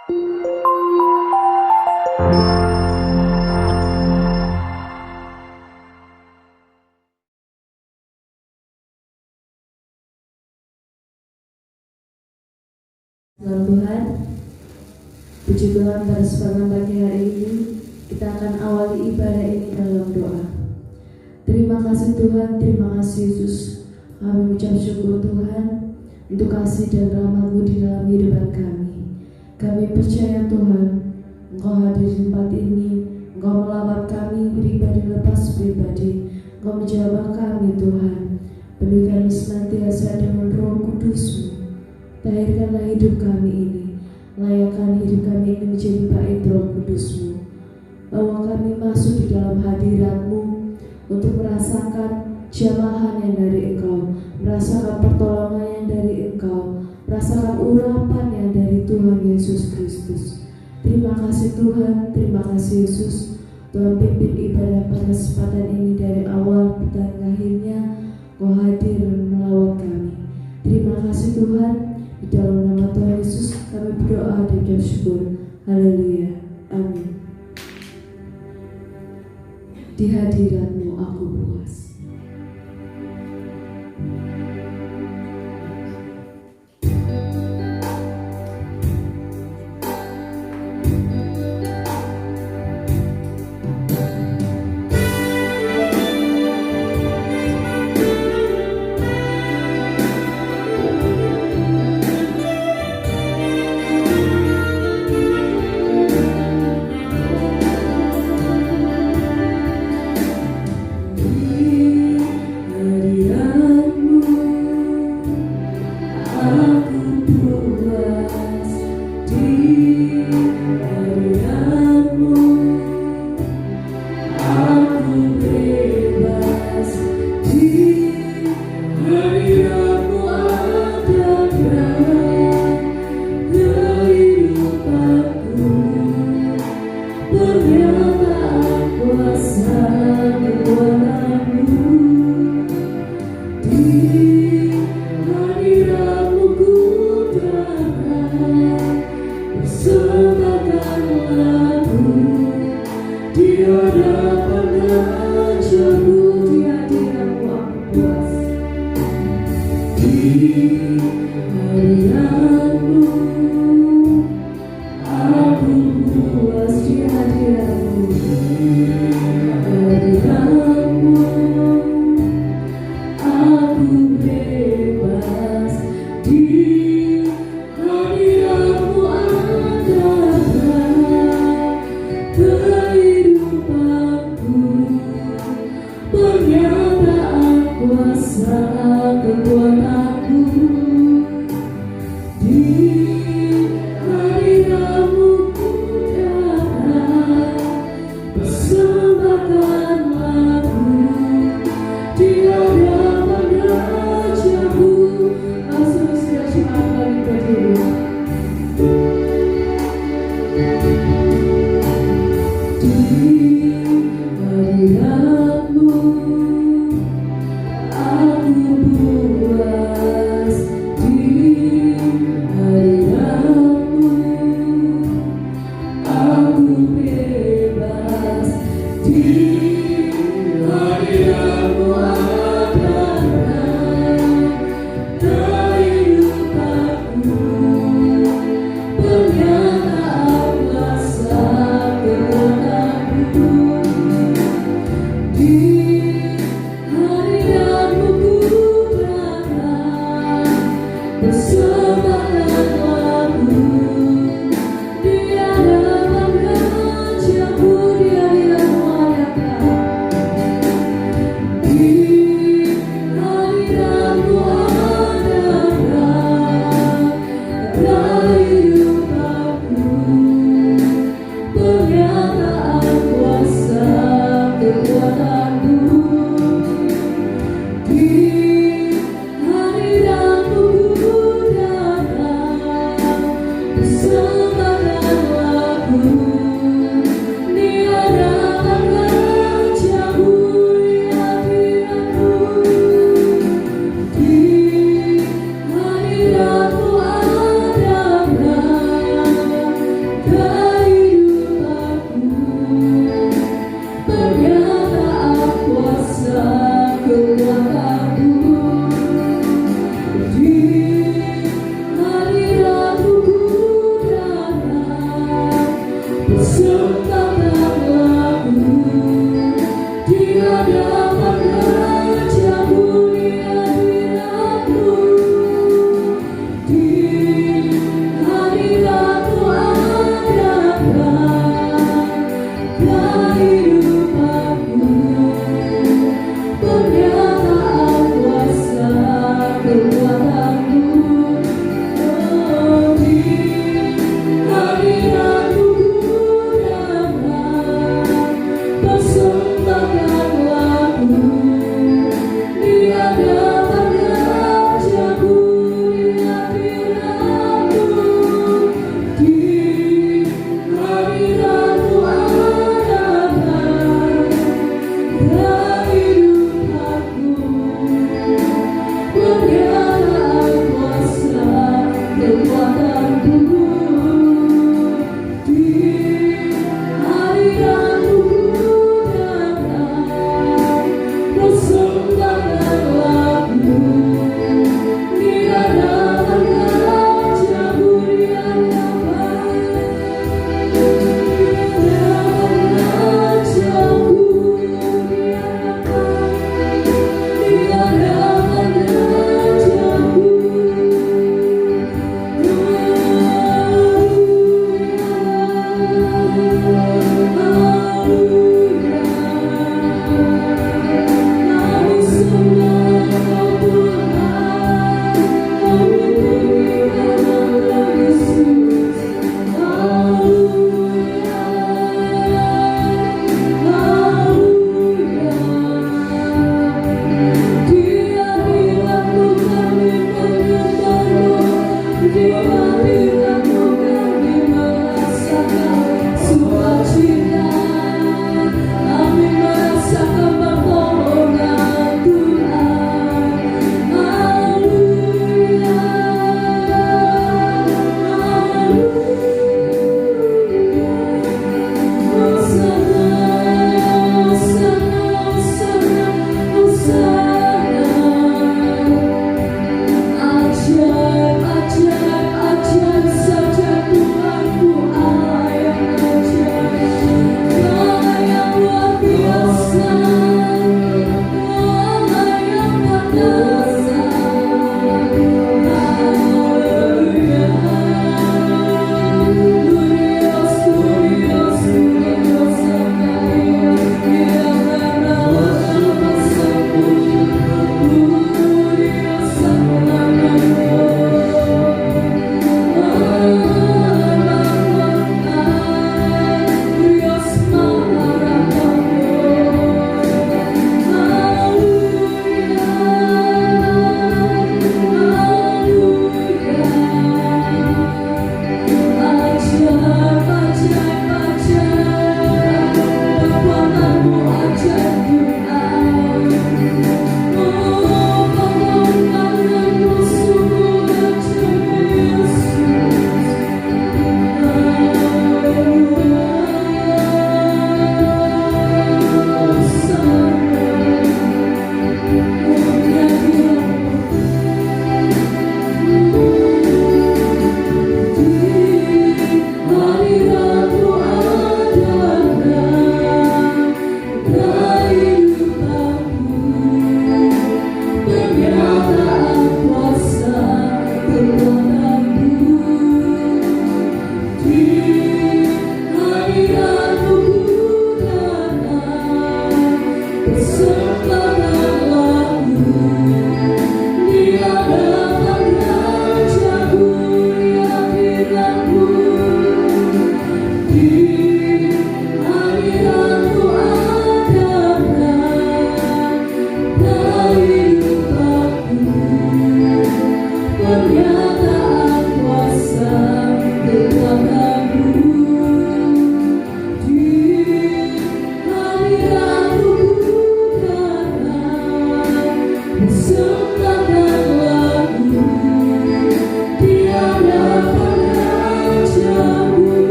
Dalam Tuhan, puji Tuhan pada kesempatan pagi hari ini kita akan awali ibadah ini dalam doa. Terima kasih Tuhan, terima kasih Yesus. Kami mengucap syukur Tuhan untuk kasih dan rahmat-Mu di dalam kehidupan kami. Kami percaya Tuhan, Engkau hadir di tempat ini, Engkau melawat kami pribadi lepas pribadi, Engkau menjawab kami Tuhan. Penuhi kami senantiasa dengan Roh Kudus-Mu. Tahirkanlah hidup kami ini, layakkan hidup kami ini menjadi bait Roh Kudus-Mu. Bawa kami masuk di dalam hadirat-Mu untuk merasakan jamahan yang dari Engkau, merasakan pertolongan yang dari Engkau, merasakan urapan yang dari Tuhan Yesus Kristus. Terima kasih Tuhan, terima kasih Yesus. Tuhan pimpin ibadah pada kesempatan ini dari awal dan akhirnya Kau hadir melawat kami. Terima kasih Tuhan. Di dalam nama Tuhan Yesus kami berdoa dan bersyukur. Haleluya. Amin. Di hadirat-Mu aku puas.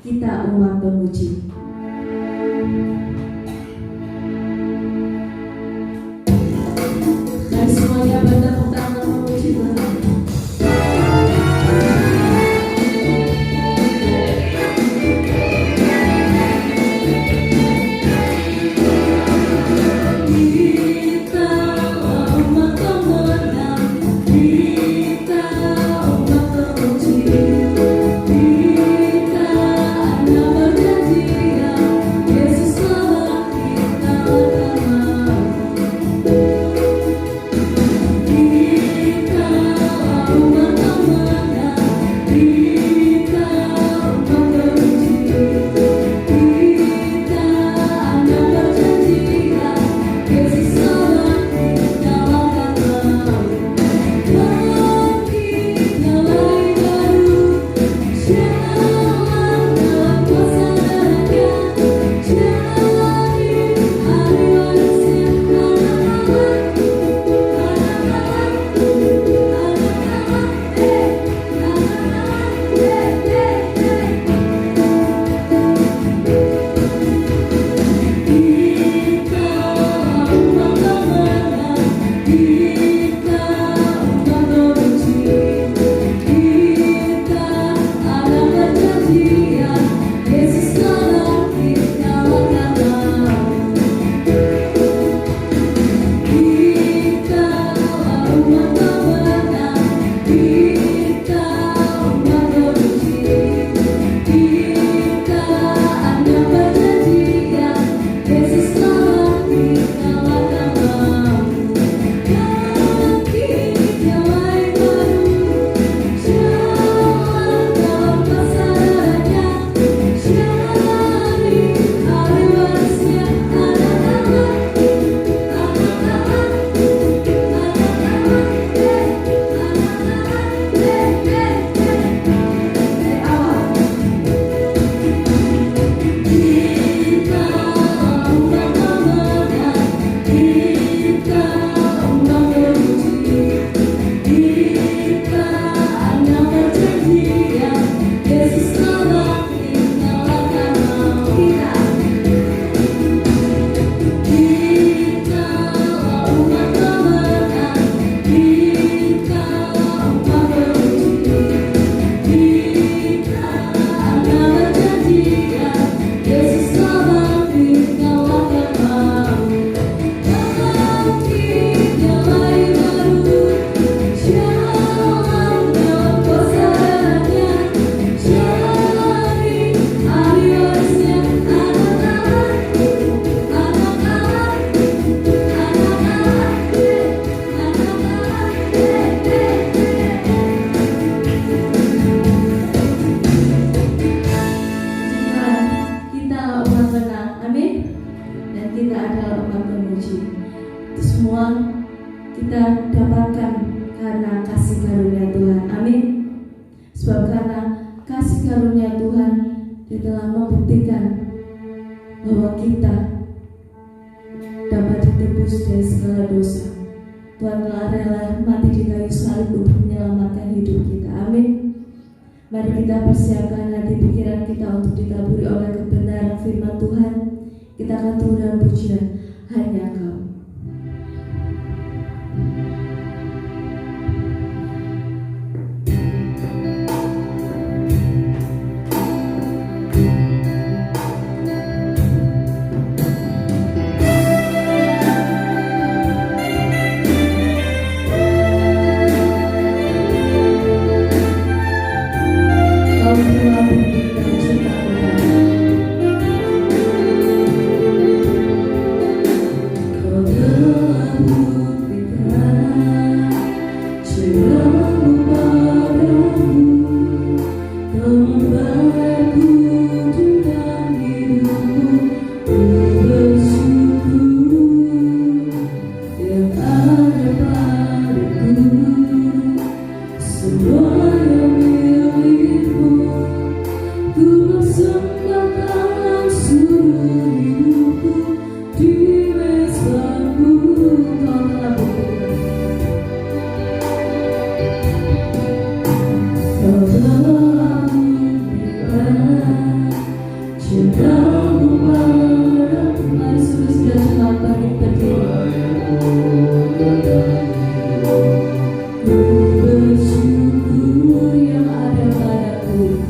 Kita kita adalah umat pemuji. Itu semua kita dapatkan karena kasih karunia Tuhan. Amin. Sebab karena kasih karunia Tuhan, Dia telah membuktikan bahwa kita dapat ditebus dari segala dosa. Tuhan telah rela mati di kayu salib untuk menyelamatkan hidup kita. Amin. Mari kita persiapkan hati pikiran kita untuk ditaburi oleh kebenaran firman Tuhan. Kita akan turun dalam pujian Hanya Kau. Bersyukur yang ada padaku.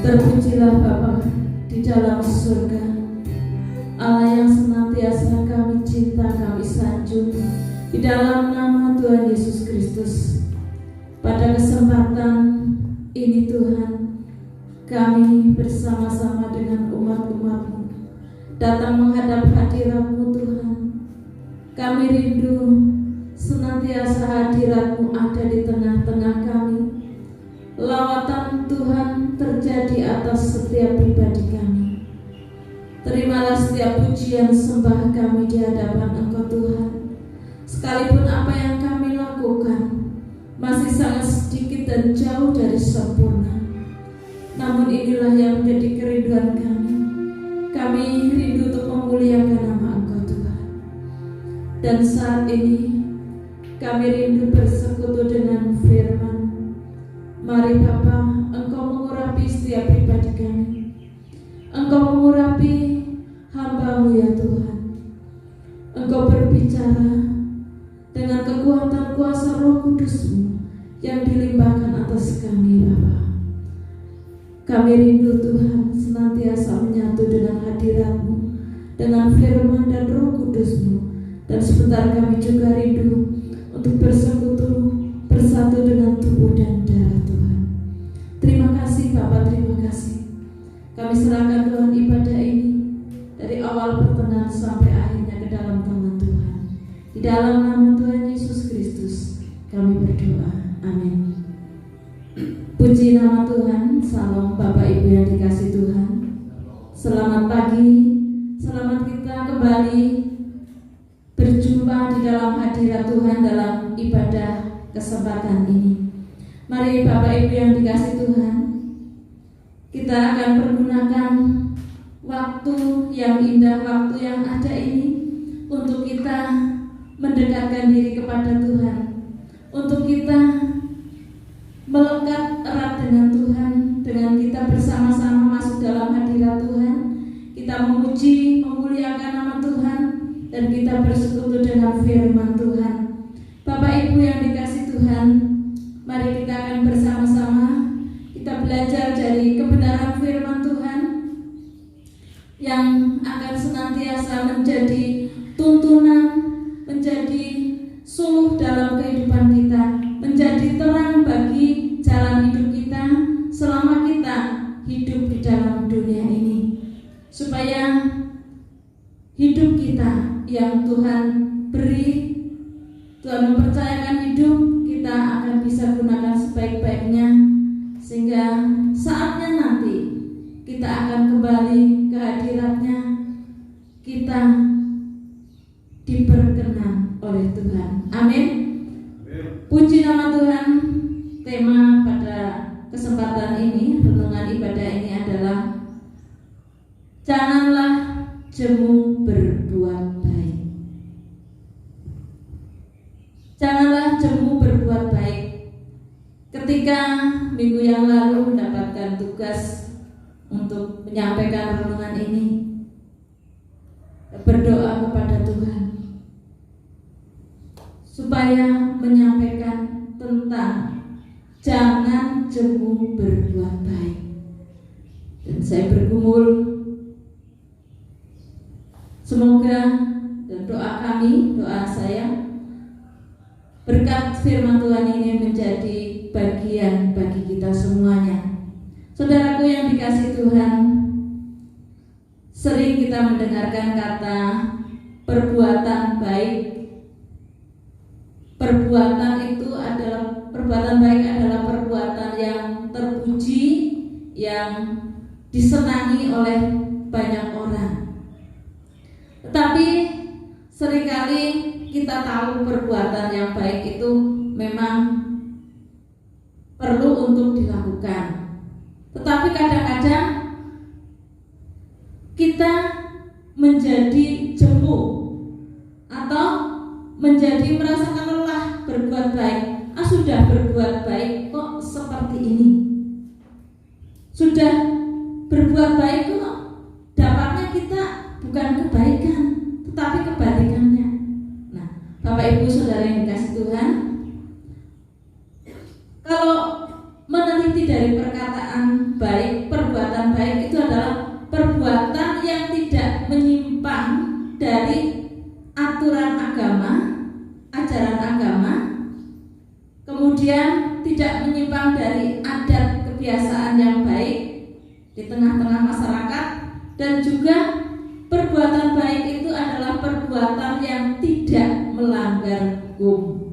Terpujilah Bapa di dalam surga, Allah yang senantiasa kami cinta, kami sanjung di dalam nama Tuhan Yesus Kristus. Pada kesempatan ini Tuhan, kami bersama-sama dengan umat-umat-Mu datang menghadap hadirat-Mu Tuhan. Kami rindu senantiasa hadirat-Mu ada di tengah-tengah kami. Lawatan Tuhan terjadi atas setiap pribadi kami. Terimalah setiap pujian sembah kami di hadapan Engkau Tuhan. Sekalipun apa yang kami lakukan masih sangat sedikit dan jauh dari sempurna, namun inilah yang menjadi kerinduan kami. Kami rindu untuk memuliakan nama Engkau Tuhan. Dan saat ini kami rindu bersekutu dengan firman. Mari Bapa, Engkau mengurapi setiap pribadi kami. Engkau mengurapi hamba-Mu ya Tuhan. Engkau berbicara dengan kekuatan kuasa Roh Kudus-Mu yang dilimpahkan atas kami Bapa. Kami rindu Tuhan senantiasa menyatu dengan hadirat-Mu, dengan firman dan Roh Kudus-Mu. Dan sebentar kami juga rindu untuk bersekutu bersatu dengan tubuh dan darah Tuhan. Terima kasih Bapak, terima kasih. Kami serahkan Tuhan ibadah ini dari awal pertengahan sampai akhirnya ke dalam tangan Tuhan. Di dalam nama Tuhan Yesus Kristus kami berdoa. Amin. Puji nama Tuhan. Salam Bapak Ibu yang dikasih Tuhan. Selamat pagi. Selamat kita kembali berjumpa di dalam hadirat Tuhan dalam ibadah kesempatan ini. Mari Bapak Ibu yang dikasih Tuhan, kita akan pergunakan waktu yang indah, waktu yang ada ini untuk kita mendekatkan diri kepada Tuhan, untuk kita melekat erat dengan Tuhan, dengan kita bersama-sama masuk dalam hadirat Tuhan. Kita memuji, memuliakan nama Tuhan, dan kita bersekutu dengan firman Tuhan. Bapak Ibu yang dikasih Tuhan, mari kita akan bersama-sama kita belajar dari kebenaran firman Tuhan yang akan senantiasa menjadi tuntunan, menjadi suluh dalam kehidupan kita, menjadi terang bagi jalan hidup kita selama kita hidup di dalam dunia ini, supaya hidup kita yang Tuhan beri, Tuhan mempercayakan hidup, kita akan bisa gunakan sebaik-baiknya, sehingga saatnya nanti kita akan kembali ke hadirat-Nya, kita diperkenan oleh Tuhan. Amin. Puji nama Tuhan. Tema pada kesempatan ini, renungan ibadah ini adalah janganlah jemu berbuat baik. Janganlah jemu berbuat baik. Ketika minggu yang lalu mendapatkan tugas untuk menyampaikan renungan ini, berdoa kepada Tuhan supaya menyampaikan tentang jangan jemu berbuat baik. Dan saya bergumul, semoga dan doa kami, doa saya, berkat firman Tuhan ini menjadi bagian bagi kita semuanya. Saudaraku yang dikasih Tuhan, sering kita mendengarkan kata perbuatan baik. Perbuatan baik adalah perbuatan yang terpuji, yang disenangi oleh banyak orang. Tetapi seringkali kita tahu perbuatan yang baik itu memang perlu untuk dilakukan. Tetapi kadang-kadang kita menjadi jemu atau menjadi merasakan lelah berbuat baik. Sudah berbuat baik kok seperti ini. Sudah berbuat baik kok dapatnya kita bukan kebaikan, tetapi kebalikannya. Nah, Bapak Ibu Saudara yang dikasih Tuhan, kalau meneliti dari perkataan baik, perbuatan di tengah-tengah masyarakat, dan juga perbuatan baik itu adalah perbuatan yang tidak melanggar hukum.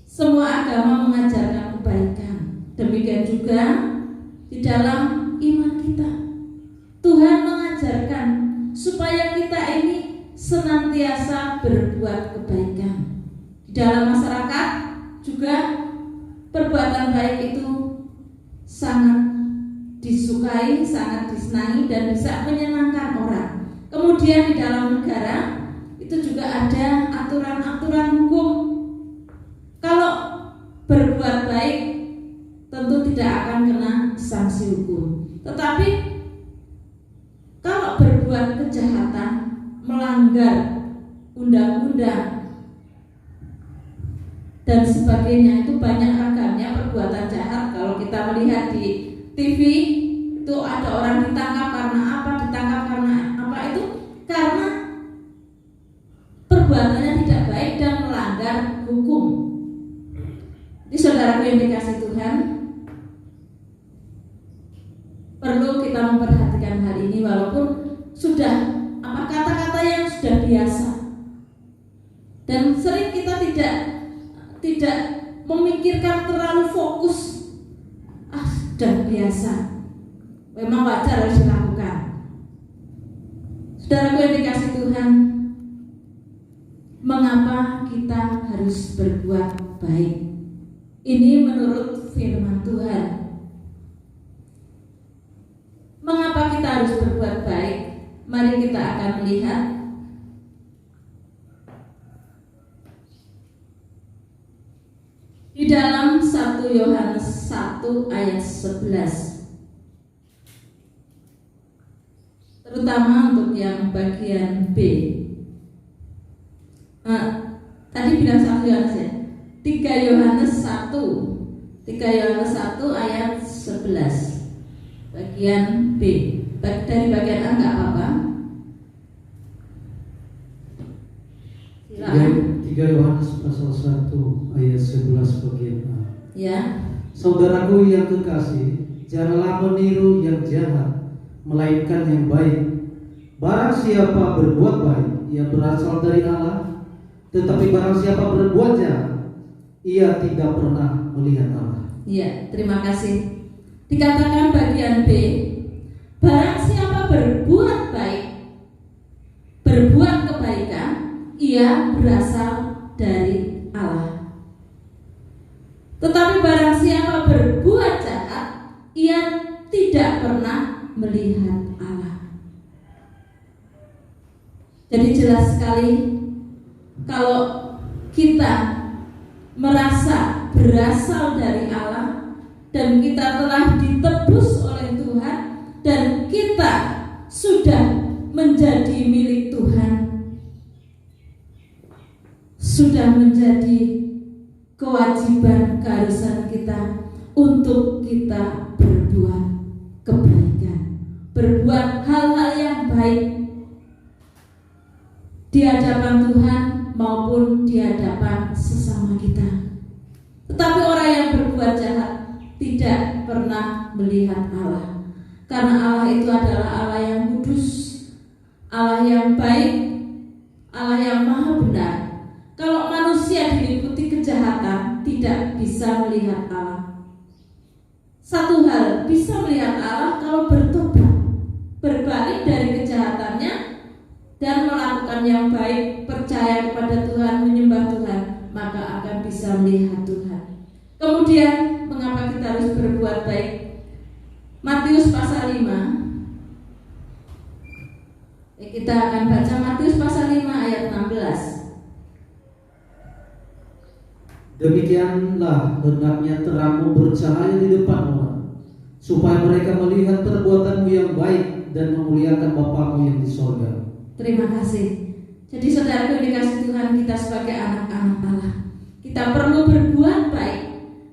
Semua agama mengajarkan kebaikan. Demikian juga di dalam iman kita. Tuhan mengajarkan supaya kita ini senantiasa berbuat kebaikan. Di dalam masyarakat juga perbuatan baik itu sangat disukai, sangat disenangi, dan bisa menyenangkan orang. Kemudian di dalam negara itu juga ada aturan-aturan hukum. Kalau berbuat baik tentu tidak akan kena sanksi hukum. Tetapi kalau berbuat kejahatan, melanggar undang-undang dan sebagainya, itu banyak ragamnya perbuatan jahat. Kalau kita melihat di TV itu ada orang ditangkap karena apa, ditangkap karena apa, itu karena perbuatannya tidak baik dan melanggar hukum. Jadi saudaraku yang dikasih Tuhan, perlu kita memperhatikan hal ini, walaupun sudah kata-kata yang sudah biasa, dan sering kita tidak memikirkan terlalu fokus. Sudah biasa, memang wajar harus dilakukan. Saudaraku yang dikasih Tuhan, mengapa kita harus berbuat baik? Ini menurut firman Tuhan. Mengapa kita harus berbuat baik? Mari kita akan melihat di dalam 1 Yohanes 1 ayat 11. Terutama untuk yang bagian B. Tadi bilang 1 Yohanes ya. 3 Yohanes 1 ayat 11 bagian B. Dari bagian A enggak apa-apa. Silakan. 3 Yohanes pasal 1 ayat 11 bagian A. Ya. Saudaraku yang kekasih, janganlah meniru yang jahat, melainkan yang baik. Barang siapa berbuat baik, ia berasal dari Allah. Tetapi barang siapa berbuat jahat, ia tidak pernah melihat Allah. Ya, terima kasih. Dikatakan bagian B, barang siapa berbuat baik, berbuat kebaikan, ia berasal dari Allah. Tetapi barang siapa berbuat jahat, ia tidak pernah melihat Allah. Jadi jelas sekali, kalau kita merasa berasal dari Allah dan kita telah ditebus oleh Tuhan dan kita sudah menjadi milik Tuhan, sudah menjadi kewajiban, keharusan kita untuk kita berbuat kebaikan, berbuat hal-hal yang baik di hadapan Tuhan maupun di hadapan sesama kita. Tetapi orang yang berbuat jahat tidak pernah melihat Allah, karena Allah itu adalah Allah yang kudus, Allah yang baik, Allah yang maha benar. Kalau manusia diliputi kejahatan, tidak bisa melihat Allah. Satu hal, bisa melihat Allah kalau bertobat, berbalik dari kejahatannya dan melakukan yang baik, percaya kepada Tuhan, menyembah Tuhan, maka akan bisa melihat Tuhan. Kemudian mengapa kita harus berbuat baik? Matius pasal 5. Kita akan baca Matius pasal 5 ayat 16. Demikianlah hendaknya terangmu bercahaya di depan orang, supaya mereka melihat perbuatanmu yang baik dan memuliakan Bapamu yang di sorga. Terima kasih. Jadi saudaraku yang dikasih Tuhan, kita sebagai anak-anak Allah, kita perlu berbuat baik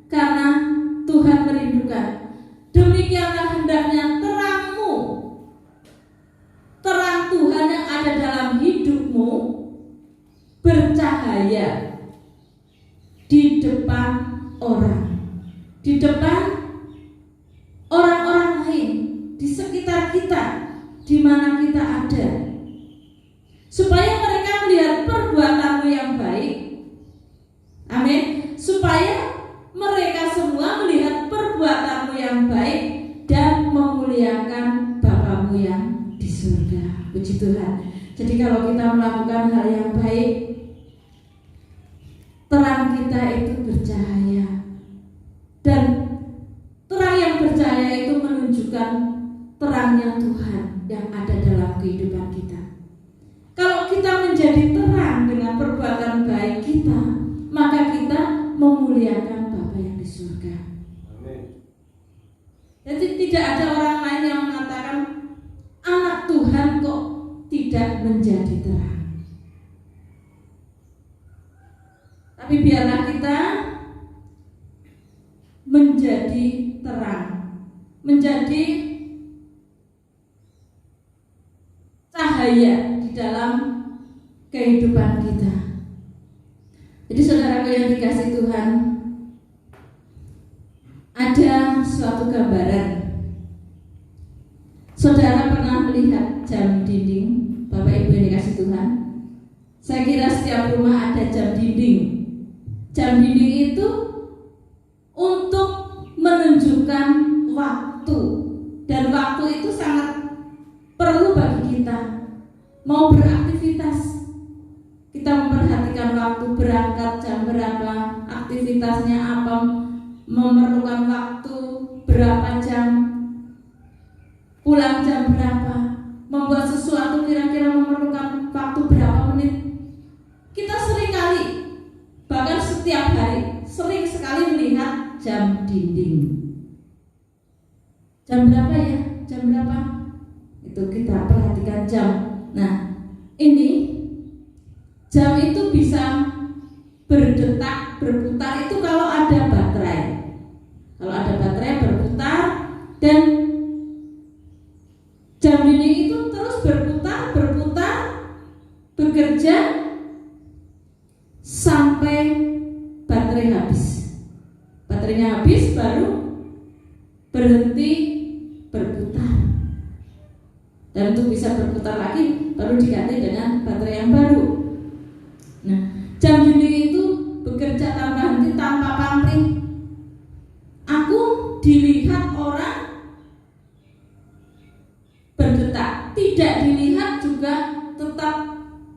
karena Tuhan merindukan. Demikianlah hendaknya terangmu, terang Tuhan yang ada dalam hidupmu, bercahaya di depan orang, di depan orang-orang lain. di mana kita ada, supaya mereka melihat perbuatanmu yang baik. Amin. Supaya mereka semua melihat perbuatanmu yang baik dan memuliakan Bapamu yang di surga. Puji Tuhan. Jadi kalau kita melakukan hal yang baik, terang kita itu bercahaya. Dan terang yang bercahaya itu menunjukkan terangnya Tuhan yang ada dalam kehidupan kita. Kalau kita menjadi terang dengan perbuatan baik kita, maka kita memuliakan Bapa yang di surga. Amin. Jadi tidak ada orang lain yang mengatakan anak Tuhan kok tidak menjadi terang. Tapi biarlah kita menjadi terang, menjadi cahaya di dalam kehidupan kita. Jadi saudaraku yang dikasihi Tuhan, ada suatu gambaran. Saudara pernah melihat jam dinding, Bapak Ibu yang dikasihi Tuhan? Saya kira setiap rumah ada jam dinding. Jam dinding itu untuk menunjukkan waktu, dan waktu itu sangat perlu bagi kita. Mau beraktivitas, kita memperhatikan waktu, berangkat jam berapa, aktivitasnya apa, memerlukan waktu berapa jam, pulang jam berapa, membuat sesuatu kira-kira memerlukan waktu berapa menit. Kita seringkali, bahkan setiap hari, sering sekali melihat jam dinding. Jam berapa ya? Jam berapa? Itu kita perhatikan jam. Nah, ini jam itu bisa berdetak, berputar itu kalau ada baterai. Kalau ada baterai berputar, dan jam dinding itu terus berputar, bekerja sampai baterai habis. Baterainya habis baru berhenti berputar. Dan untuk bisa berputar lagi baru diganti dengan baterai yang baru. Nah, jam dinding itu bekerja tanpa henti, tanpa pamrih. Aku dilihat orang berdetak, tidak dilihat juga tetap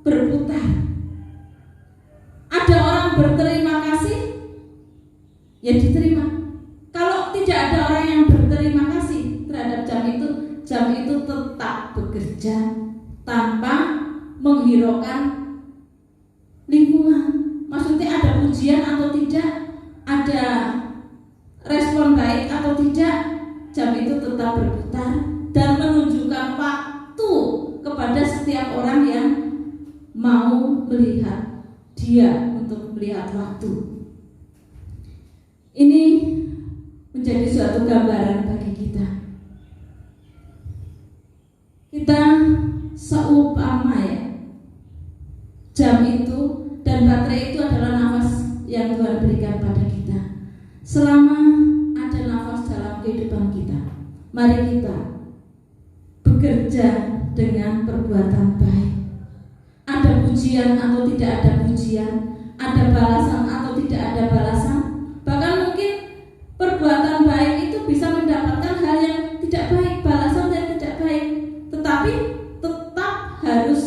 berputar. Ada orang berterima kasih, ya diterima. Kalau tidak ada orang yang berterima kasih terhadap jam itu tetap bekerja tanpa menghiraukan lingkungan. Maksudnya ada pujian atau tidak, ada respon baik atau tidak, jam itu tetap berputar dan menunjukkan waktu kepada setiap orang yang mau melihat dia untuk melihat waktu. Ini menjadi suatu gambaran bagi kita. Kita seumpama ya, jam itu dan baterai itu adalah nafas yang Tuhan berikan pada kita. Selama ada nafas dalam kehidupan kita, mari kita bekerja dengan perbuatan baik. Ada pujian atau tidak ada pujian, ada balasan atau tidak ada balasan. Bahkan mungkin perbuatan baik itu bisa mendapatkan hal yang tidak baik, balasan yang tidak baik. Tetapi tetap harus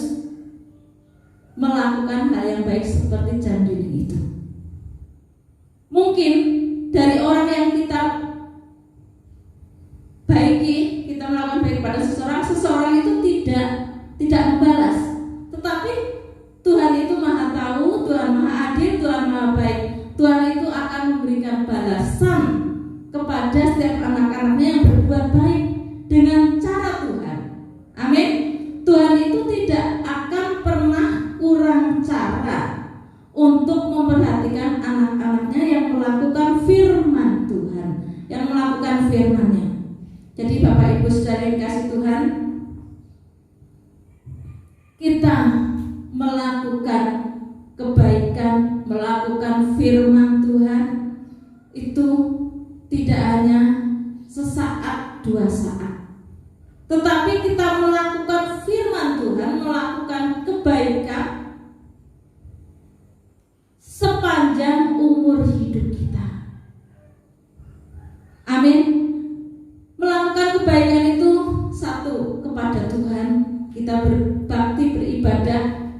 melakukan hal yang baik seperti jam dinding itu. Mungkin dari orang yang kita baiki, kita melakukan baik pada seseorang itu tidak membalas. Tetapi Tuhan itu Maha tahu, Tuhan Maha adil, Tuhan Maha baik. Tuhan itu akan memberikan balasan kepada setiap anak-anaknya yang berbuat baik dengan cara Tuhan. Amin. Tuhan itu tidak akan pernah kurang cara untuk memperhatikan anak-anaknya yang melakukan firman Tuhan, yang melakukan firman-Nya. Jadi Bapak Ibu Saudara yang kasih Tuhan, kita melakukan kebaikan, melakukan firman Tuhan itu tidak hanya sesaat dua saat, tetapi kita melakukan firman Tuhan, melakukan kebaikan sepanjang umur hidup kita. Amin. Melakukan kebaikan itu satu, kepada Tuhan, kita berbakti, beribadah,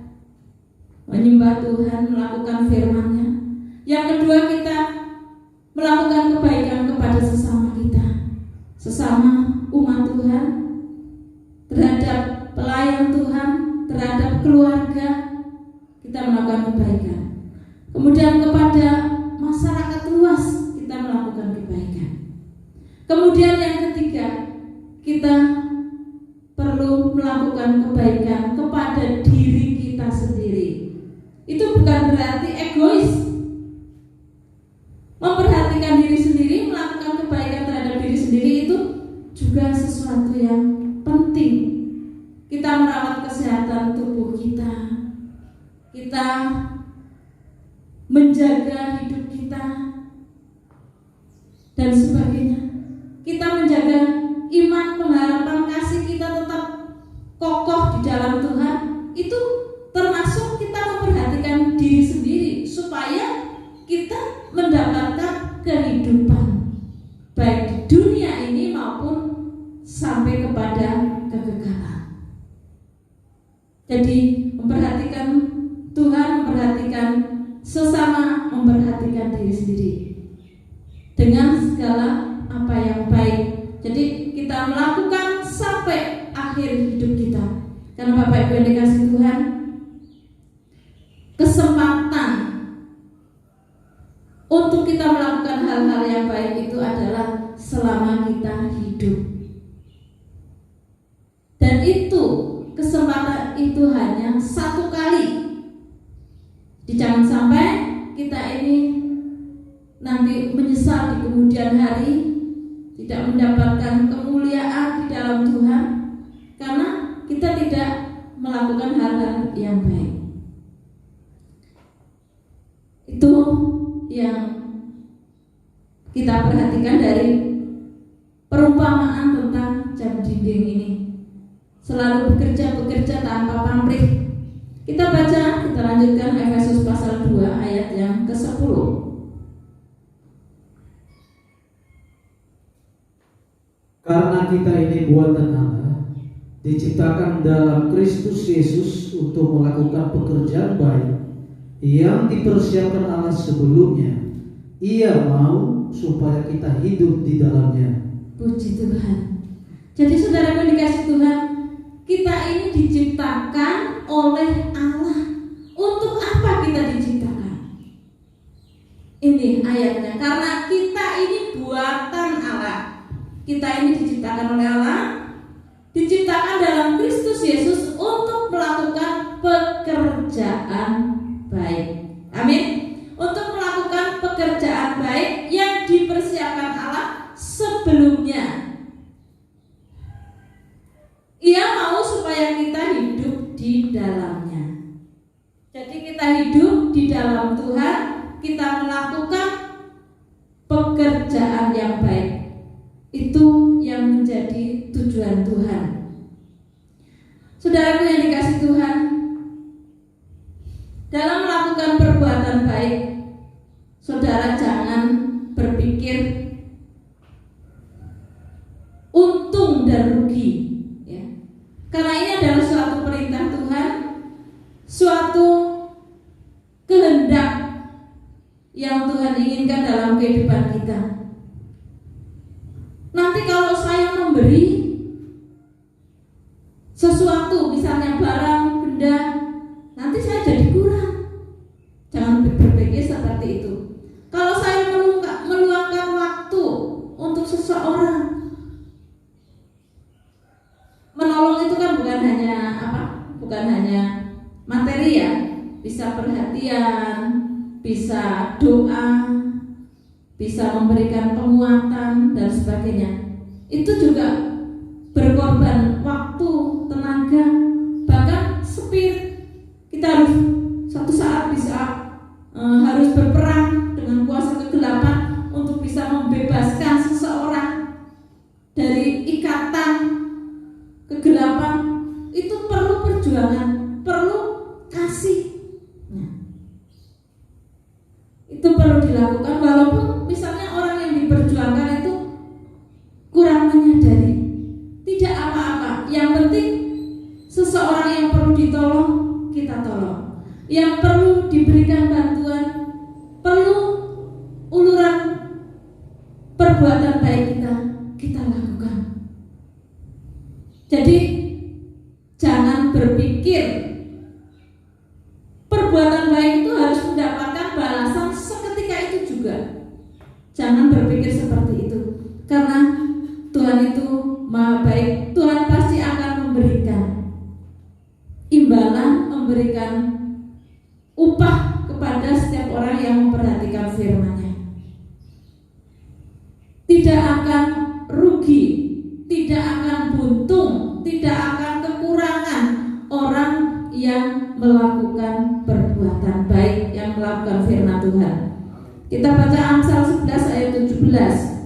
menyembah Tuhan, melakukan firman-Nya. Yang kedua, kita melakukan kebaikan kepada sesama kita, sesama umat Tuhan, terhadap pelayan Tuhan, terhadap keluarga, kita melakukan kebaikan. Kemudian kepada masyarakat luas kita melakukan kebaikan. Kemudian yang ketiga, kita perlu melakukan kebaikan kepada diri kita sendiri. Itu bukan berarti egois. Memperhatikan diri sendiri, melakukan kebaikan terhadap diri sendiri itu juga sesuatu yang penting. Kita merawat kesehatan tubuh kita, kita menjaga hidup kita, dan sebagainya. Kita menjaga iman, pengharapan, kasih kita tetap kokoh di dalam Tuhan. Itu termasuk kita memperhatikan diri sendiri supaya kita mendapatkan kehidupan baik di dunia ini maupun sampai kepada kekekalan. Jadi memperhatikan Tuhan, memperhatikan sesama, memperhatikan diri sendiri dengan segala apa yang baik. Jadi kita melakukan sampai akhir hidup kita. Karena Bapak Ibu yang dikasih Tuhan, kesempatan untuk kita melakukan hal-hal yang baik itu adalah selama kita hidup. Dan itu kesempatan itu hanya satu kali. Jangan sampai kita ini nanti menyesal di kemudian hari, tidak mendapatkan kemuliaan di dalam Tuhan karena kita tidak melakukan hal-hal yang baik. Itu yang kita perhatikan dari perumpamaan tentang jam dinding ini. Selalu bekerja tanpa pamrih. Kita baca, kita lanjutkan Efesus pasal 2 ayat yang ke-10. Karena kita ini buatan Allah, diciptakan dalam Kristus Yesus untuk melakukan pekerjaan baik yang dipersiapkan Allah sebelumnya. Ia mau supaya kita hidup di dalamnya. Puji Tuhan. Jadi saudara yang dikasih Tuhan, kita ini diciptakan oleh Allah. Untuk apa kita diciptakan? Ini ayatnya. Karena kita ini buatan Allah. Kita ini diciptakan oleh Allah, diciptakan dalam Kristus Yesus untuk melakukan pekerjaan baik. Amin. Untuk melakukan pekerjaan baik yang dipersiapkan Allah sebelumnya. Ia mau supaya kita hidup di dalamnya. Jadi kita hidup di dalam Tuhan, kita melakukan pekerjaan yang baik. Itu yang menjadi tujuan Tuhan. Saudaraku yang dikasih Tuhan, dalam melakukan perbuatan baik, saudara jangan berpikir untung dan rugi, ya. Karena ini adalah suatu perintah Tuhan, suatu kehendak yang Tuhan inginkan dalam kehidupan kita. Nanti kalau saya memberi sesuatu, misalnya barang, benda, nanti saya jadi kurang. Jangan berpikir seperti itu. Kalau saya meluangkan waktu untuk seseorang, menolong itu kan bukan hanya bukan hanya materi ya, bisa perhatian, bisa doa, bisa memberikan penguatan dan sebagainya. Itu juga berkorban waktu, tenaga, bahkan spirit. Kita harus suatu saat harus berperang dengan kuasa kegelapan untuk bisa membebaskan seseorang dari ikatan yang perlu diberikan bantuan, perlu uluran perbuatan baik kita lakukan. Jadi jangan berpikir perbuatan baik itu harus mendapatkan balasan seketika itu juga. Jangan berpikir seperti itu, karena Tuhan itu Maha baik. Tuhan pasti akan memberikan imbalan, memberikan upah kepada setiap orang yang memperhatikan firman-Nya. Tidak akan rugi, tidak akan buntung, tidak akan kekurangan orang yang melakukan perbuatan baik, yang melakukan firman Tuhan. Kita baca Amsal 11 ayat 17.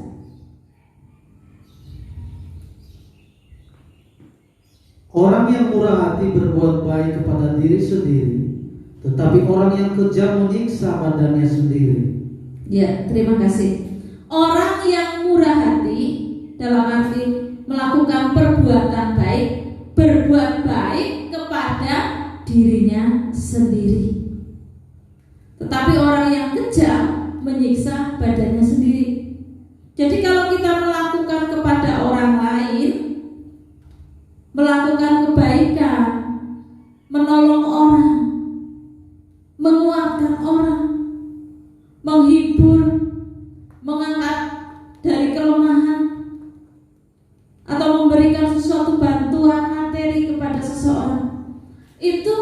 Orang yang murah hati berbuat baik kepada diri sendiri, tetapi orang yang kejam menyiksa badannya sendiri. Ya, terima kasih. Orang yang murah hati dalam arti melakukan perbuatan baik, berbuat baik kepada dirinya sendiri. Tetapi orang yang kejam menyiksa badannya sendiri. Jadi kalau kita melakukan kepada orang lain, melakukan kebaikan, menolong orang, menguatkan orang, menghibur, mengangkat dari kelemahan, atau memberikan sesuatu bantuan materi kepada seseorang, itu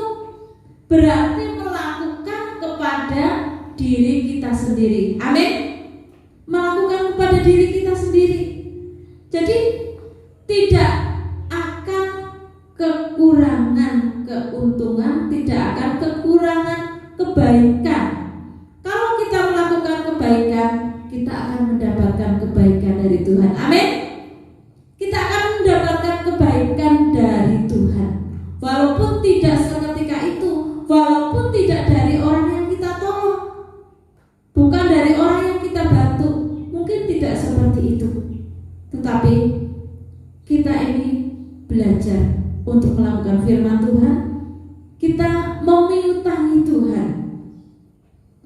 berarti melakukan kepada diri kita sendiri. Amin. Melakukan kepada diri kita sendiri. Jadi tidak akan kekurangan keuntungan, tidak akan kekurangan kebaikan. Kalau kita melakukan kebaikan, kita akan mendapatkan kebaikan dari Tuhan. Amin. Kita akan mendapatkan kebaikan dari Tuhan. Walaupun tidak seketika itu, walaupun tidak dari orang yang kita tolong, bukan dari orang yang kita bantu, mungkin tidak seperti itu. Tetapi kita ini belajar untuk melakukan firman Tuhan. Kita mau mengutangi Tuhan,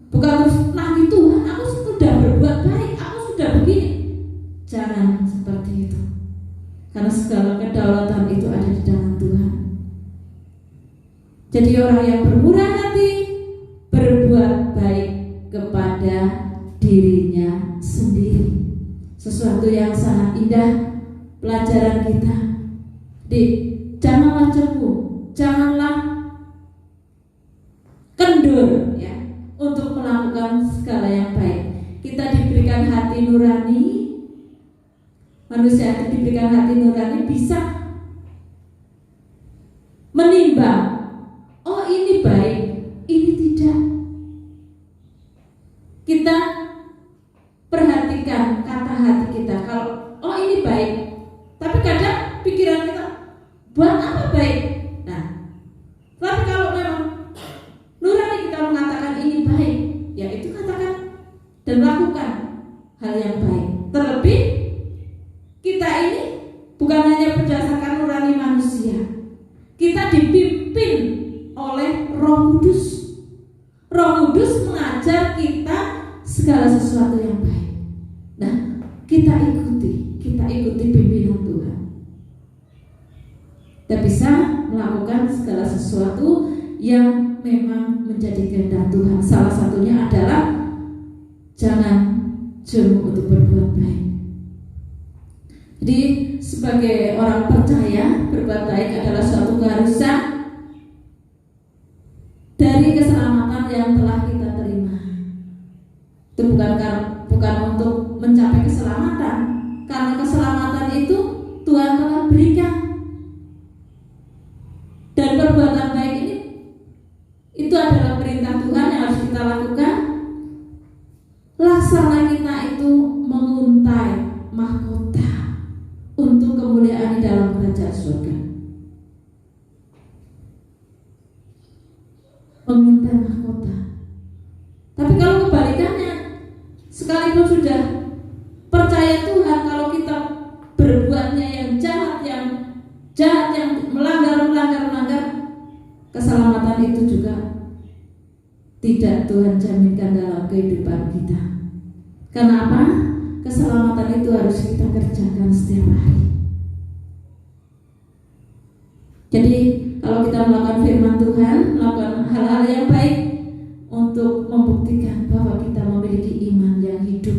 bukan terus nanti Tuhan, aku sudah berbuat baik, aku sudah begini. Jangan seperti itu, karena segala kedaulatan itu ada di dalam Tuhan. Jadi orang yang bermurah hati berbuat baik kepada dirinya sendiri. Sesuatu yang sangat indah pelajaran kita. Janganlah cembu, janganlah kendur ya, untuk melakukan segala yang baik. Kita diberikan hati nurani. Manusia itu diberikan hati nurani, bisa menimbang, oh ini baik, ini tidak. Kita perhatikan kata hati kita. Kalau oh ini baik, tapi kadang pikiran kita, buat apa baik? Nah, tapi kalau memang nurani kita mengatakan ini baik, ya itu katakan dan lakukan hal yang baik. Terlebih kita ini bukan hanya berdasarkan nurani manusia, kita dipimpin oleh Roh Kudus. Roh Kudus mengajar kita segala sesuatu yang baik. Nah, kita ikuti pimpinan Tuhan. Kita bisa melakukan segala sesuatu yang memang menjadi kehendak Tuhan. Salah satunya adalah jangan jemu untuk berbuat baik. Jadi sebagai orang percaya, berbuat baik adalah suatu keharusan dari keselamatan yang telah kita terima. Itu bukan untuk mencapai keselamatan, karena keselamatan itu Tuhan telah berikan. Dan perbuatan baik ini itu adalah perintah Tuhan yang harus kita lakukan. Laksana kita itu menguntai mahkota untuk kemuliaan di dalam kerajaan surga. Menguntai mahkota. Tapi kalau kebalikannya, sekalipun sudah percaya Tuhan, kalau kita berbuatnya yang jahat, yang melanggar, keselamatan itu juga tidak Tuhan jaminkan dalam kehidupan kita. Karena apa? Keselamatan itu harus kita kerjakan setiap hari. Jadi kalau kita melakukan firman Tuhan, melakukan hal-hal yang baik untuk membuktikan bahwa kita memiliki iman yang hidup.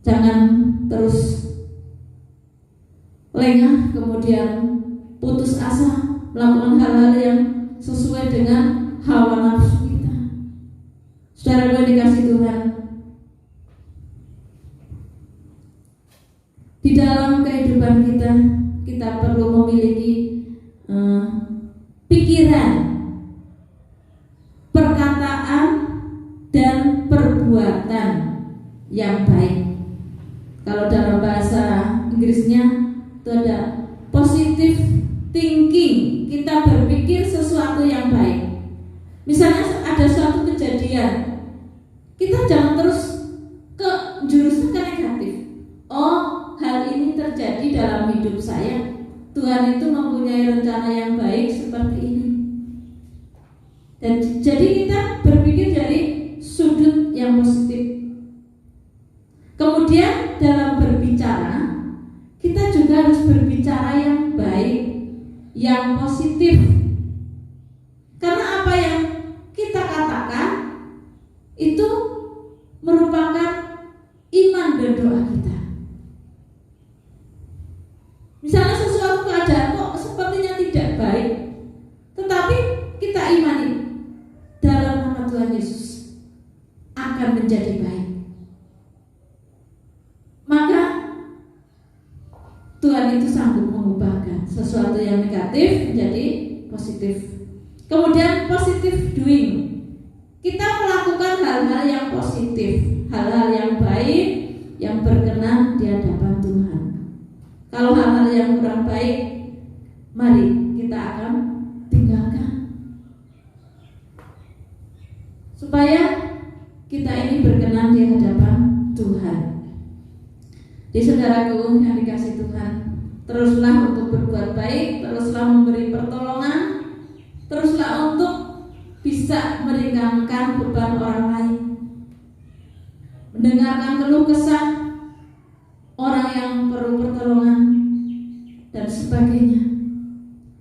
Jangan terus lengah kemudian putus asa melakukan hal-hal yang sesuai dengan hawa nafsu kita. Saudara yang dikasih Tuhan, di dalam kehidupan kita perlu memiliki pikiran, perkataan, dan perbuatan yang baik. Kalau dalam bahasa Inggrisnya itu ada positive thinking. Kita berpikir sesuatu yang baik. Misalnya ada suatu kejadian, kita jangan terus ke jurusan negatif. Oh, hal ini terjadi dalam hidup saya. Tuhan itu mempunyai rencana yang baik seperti ini. Dan jadi kita berpikir dari sudut yang positif. Kemudian dalam berbicara, kita juga harus berbicara yang baik, yang positif. Karena apa yang kita katakan itu merupakan iman dan doa kita. Misalnya sesuatu keadaan kok sepertinya tidak baik, tetapi kita imani dalam nama Tuhan Yesus akan menjadi baik. Maka Tuhan itu sanggup mengubahkan sesuatu yang negatif menjadi positif. Kemudian positive doing. Kita melakukan hal-hal yang positif, hal-hal yang baik, yang berkenan di hadapan Tuhan. Kalau hal-hal yang kurang baik, mari kita akan tinggalkan. Supaya kita ini berkenan di hadapan Tuhan. Di saudaraku yang dikasih Tuhan, teruslah untuk berbuat baik, teruslah memberi pertolongan, teruslah untuk bisa meringankan beban orang lain, mendengarkan keluh kesah orang yang perlu pertolongan dan sebagainya.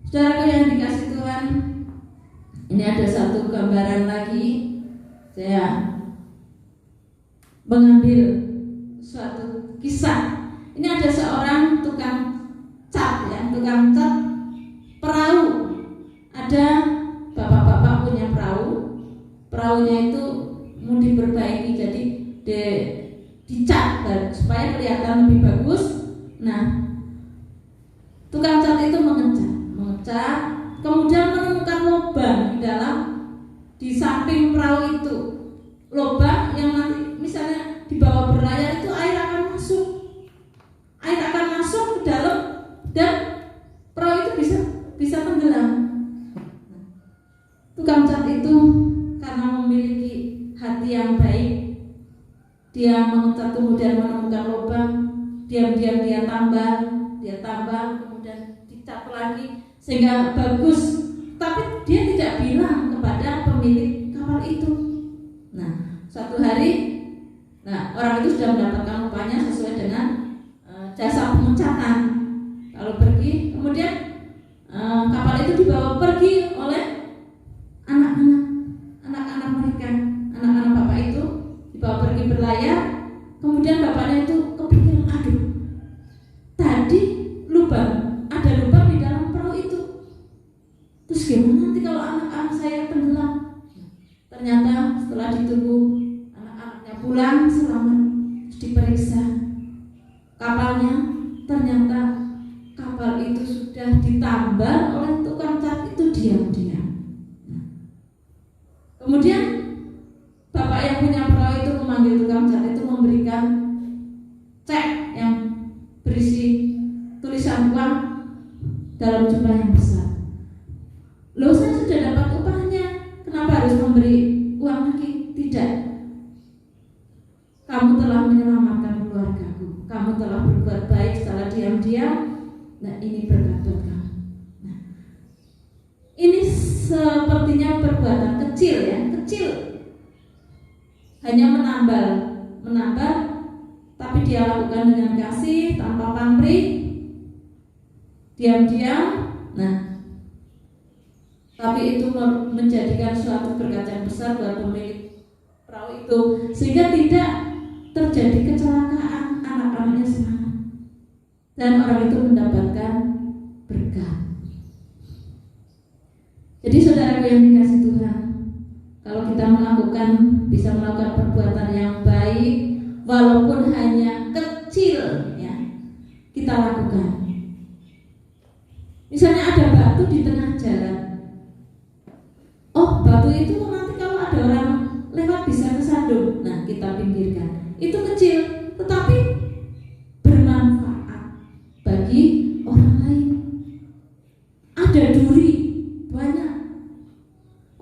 Saudaraku yang dikasih Tuhan, ini ada satu gambaran lagi. Saya mengambil suatu kisah. Ini ada seorang tukang cat, tukang cat perahu. Ada bapak-bapak punya perahu. Perahunya itu mau diperbaiki, jadi dicat supaya kelihatan lebih bagus. Nah, tukang cat itu mengecat, kemudian menemukan lubang di samping perahu itu, lubang yang nanti misalnya di bawah berlayar itu air akan masuk ke dalam dan perahu itu bisa tenggelam. Tukang cat itu karena memiliki hati yang baik, dia mengecat kemudian menemukan lubang, diam-diam dia tambah, kemudian dicat lagi sehingga bagus. Tapi dia tidak bilang kepada pemilik kapal itu. Nah, suatu hari, orang itu sudah mendapatkan upahnya sesuai dengan jasa pengecatan. Lalu pergi, kemudian kapal itu dibawa pergi oleh anak-anak mereka, anak-anak bapak itu dibawa pergi berlayar. Kemudian bapaknya itu kepikiran, aduh, tadi ada lubang di dalam perahu itu. Terus gimana nanti kalau anak-anak saya tenggelam? Ternyata setelah ditunggu anak-anaknya pulang selamat, diperiksa kapalnya, ternyata kapal itu sudah ditambal oleh tukang cat itu diam-diam. Kemudian bapak yang punya perahu itu memanggil tukang cat itu, memberikan cek yang berisi tulisan uang dalam jumlah yang besar. Loh, saya sudah dapat upahnya, kenapa harus memberi uang lagi? Tidak. Kamu telah menyelamatkan keluargaku, kamu telah berbuat baik secara diam-diam. Nah, ini berkat buat kamu. Nah, Ini sepertinya perbuatan kecil ya, kecil. Hanya menambah, tapi dia lakukan dengan kasih, tanpa pamrih, diam-diam. Nah, tapi itu menjadikan suatu berkat yang besar buat pemilik perahu itu, sehingga tidak terjadi kecelakaan, anak-anaknya selamat dan orang itu mendapatkan berkat. Jadi saudaraku yang dikasih Tuhan, kalau kita bisa melakukan perbuatan yang baik, walaupun hanya kecil ya, kita lakukan. Misalnya ada batu di tengah jalan. Oh, batu itu nanti kalau ada orang lewat bisa kesandung. Nah, kita pinggirkan. Itu kecil, tetapi bermanfaat bagi orang lain. Ada duri banyak.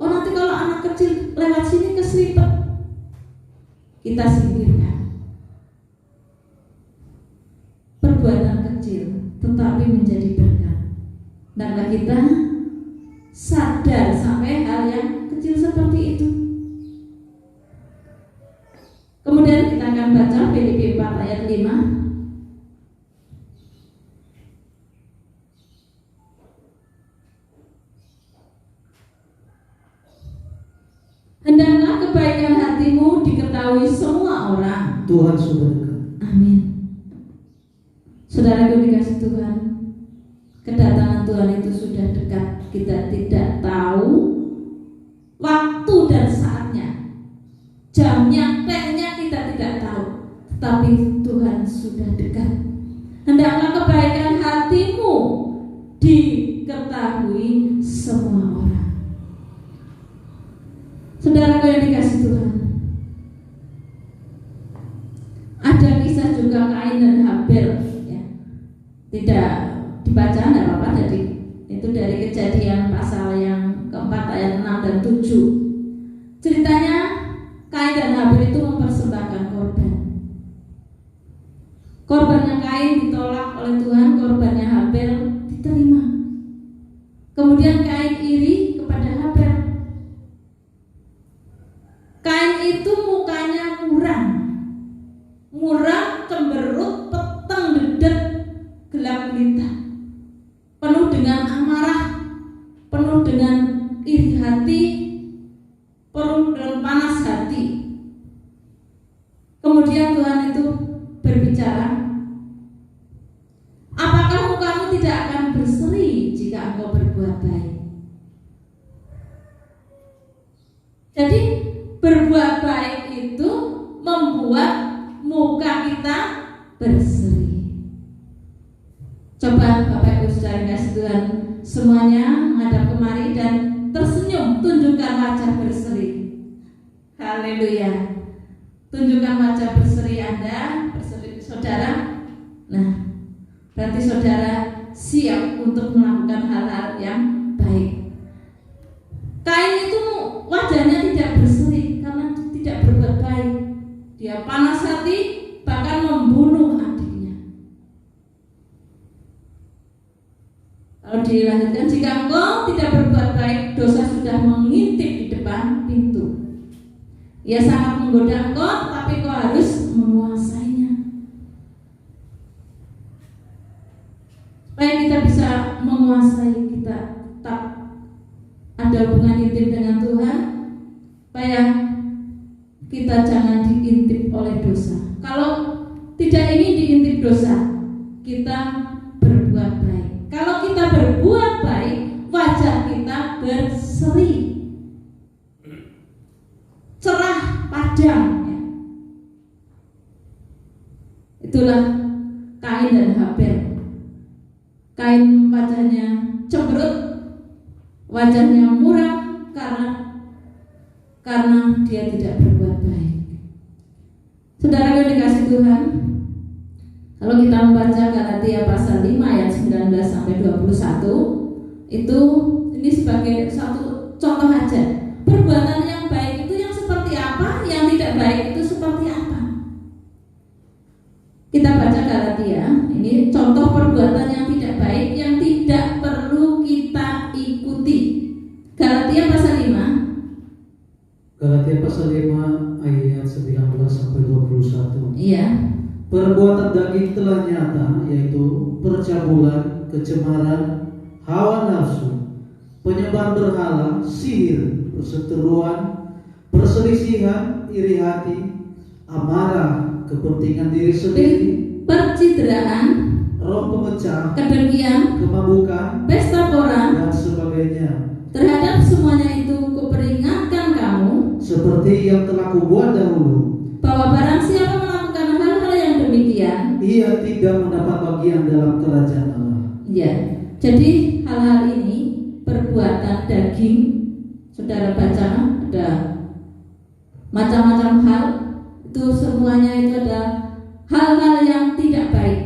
Oh, nanti kalau anak kecil lewat sini keseripet, kita singkirkan. Perbuatan kecil tetapi menjadi berkat. Dan kita sadar sampai hal yang kecil seperti itu. Kemudian kita akan baca Filipi 4 ayat 5. Hendaklah kebaikan hatimu diketahui semua orang. Tuhan sudah dekat. Amin. Saudaraku dikasih Tuhan, kedatangan Tuhan itu sudah dekat. Kita tidak tahu waktu dan saatnya, jamnya, tehnya kita tidak tahu, tetapi Tuhan sudah dekat. Hendaklah kebaikan hatimu diketahui semua orang. Saudaraku yang dikasih Tuhan, ada kisah juga Kain dan Habel ya. Tidak dibaca, tidak apa-apa, jadi itu dari Kejadian pasal yang keempat ayat 6 dan 7. Ceritanya Kain dan Habel itu mempersembahkan korban. Korbannya Kain ditolak oleh Tuhan, korbannya Habel diterima. Kemudian Kain iri kepada Habel. Kain itu mukanya muram, cemberut, peteng, dedet, gelap gulita, penuh dengan amarah, penuh dengan iri hati, penuh dengan panas hati. Kemudian Tuhan itu berbicara, apakah mukamu tidak akan berseri jika engkau berbuat baik? Jadi berbuat baik itu membuat muka kita berseri. Coba Bapak Ibu Saudara kasih Tuhan semuanya menghadap kemari dan tersenyum, tunjukkan wajah berseri. Haleluya. Tunjukkan wajah berseri Anda, berseri saudara. Nah, berarti saudara siap untuk melakukan hal-hal yang baik. Kain itu wajahnya tidak berseri karena tidak berbuat baik. Dia panas hati, bahkan membunuh adiknya. Kalau dilanjutkan, jika engkau tidak berbuat baik, dosa sudah mengintip di depan pintu. Ia sangat menggoda engkau, tapi kau harus menguasainya. Supaya kita bisa menguasai, kita tetap ada hubungan intim dengan Tuhan, supaya kita jangan diintip oleh dosa. Kalau tidak ingin diintip dosa, kita berbuat baik. Kalau kita berbuat baik, wajah kita berseri, cerah, padam ya. Itulah Kain dan Habel. Kain wajahnya cemberut, wajahnya muram karena dia tidak berbuat baik. Saudara yang dikasih Tuhan, kalau kita membaca Galatia pasal 5 ayat 19 sampai 21, ini sebagai satu contoh aja. Perbuatan yang baik itu yang seperti apa, yang tidak baik itu seperti apa. Kita baca Galatia, ini contoh perbuatan yang tidak baik yang tidak perlu kita ikuti. dalam daging telah nyata, yaitu percabulan, kecemaran, hawa nafsu, penyembahan berhala, sihir, perseteruan, perselisihan, iri hati, amarah, kepentingan diri sendiri, percideraan, roh pemecah, kedengkian, kemabukan, pesta pora. dan sebagainya. Terhadap semuanya itu kuperingatkan kamu, Seperti yang telah kubuat dahulu, bahwa barang siapa melakukan hal-hal yang demikian, ia tidak mendapat bagian dalam kerajaan Allah. ya. Jadi hal-hal ini perbuatan daging, saudara baca ada macam-macam hal, itu semuanya itu ada hal-hal yang tidak baik.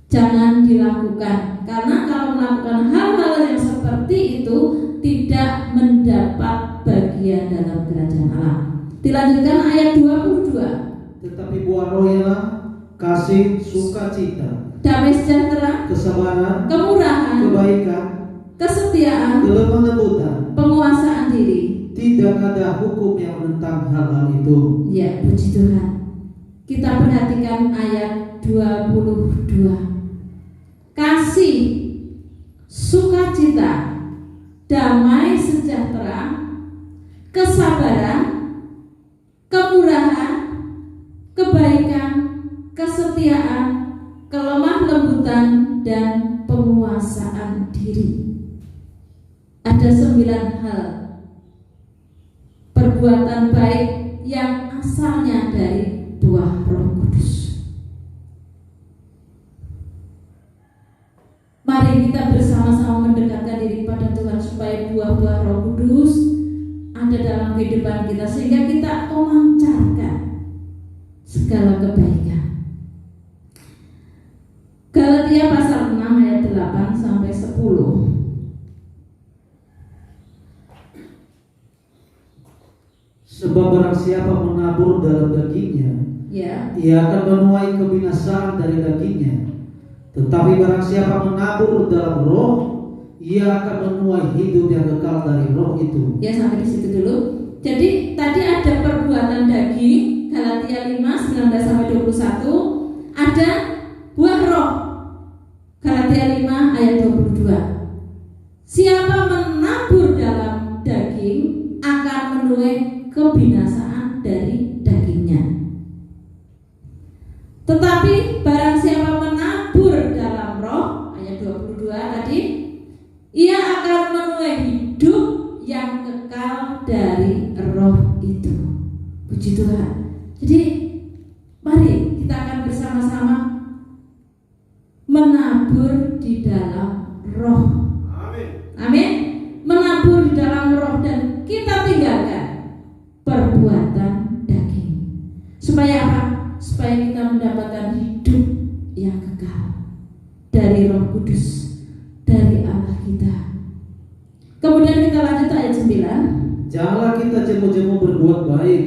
Jangan dilakukan, karena kalau melakukan hal-hal yang seperti itu tidak mendapat bagian dalam kerajaan Allah. Dilanjutkan ayat 22. Tetapi buah roh ialah kasih, sukacita, Damai sejahtera, kesabaran, kemurahan, kebaikan, kesetiaan, kelemah lembutan. penguasaan diri. Tidak ada hukum yang menentang hal-hal itu. Ya, puji Tuhan. Kita perhatikan ayat 22. Kasih, sukacita, damai sejahtera, kesabaran, kemurahan, kebaikan, kesetiaan, kelemah lembutan, dan penguasaan diri. Ada 9 hal perbuatan baik yang asalnya dari buah Roh Kudus. Mari kita bersama-sama mendekatkan diri pada Tuhan supaya buah-buah Roh Kudus ada dalam kehidupan kita, sehingga kita memancarkan segala kebaikan. Galatia pasal 6 ayat 8 sampai 10. Sebab barang siapa menabur dalam dagingnya, Ya, ia akan menuai kebinasaan dari dagingnya. Tetapi barang siapa menabur dalam roh, ia akan menuai hidup yang kekal dari roh itu. ya sampai di situ dulu. Jadi tadi ada perbuatan daging, Galatia 5 19 sampai 21. Ada buah roh, Galatia 5 ayat 22. Siapa menabur dalam daging akan menuai kebinasaan dari dagingnya. Tetapi barang siapa menabur dalam roh, ayat 22 tadi, ia akan menuai hidup yang kekal dari roh itu. Puji Tuhan. Jadi mari kita akan bersama-sama menabur di dalam roh. Amin. Menabur di dalam roh dan kita tinggalkan perbuatan daging. Supaya apa? Supaya kita mendapatkan hidup yang kekal dari Roh Kudus, dari Allah kita. Kemudian kita lanjut ayat 9. Janganlah kita jemu-jemu berbuat baik,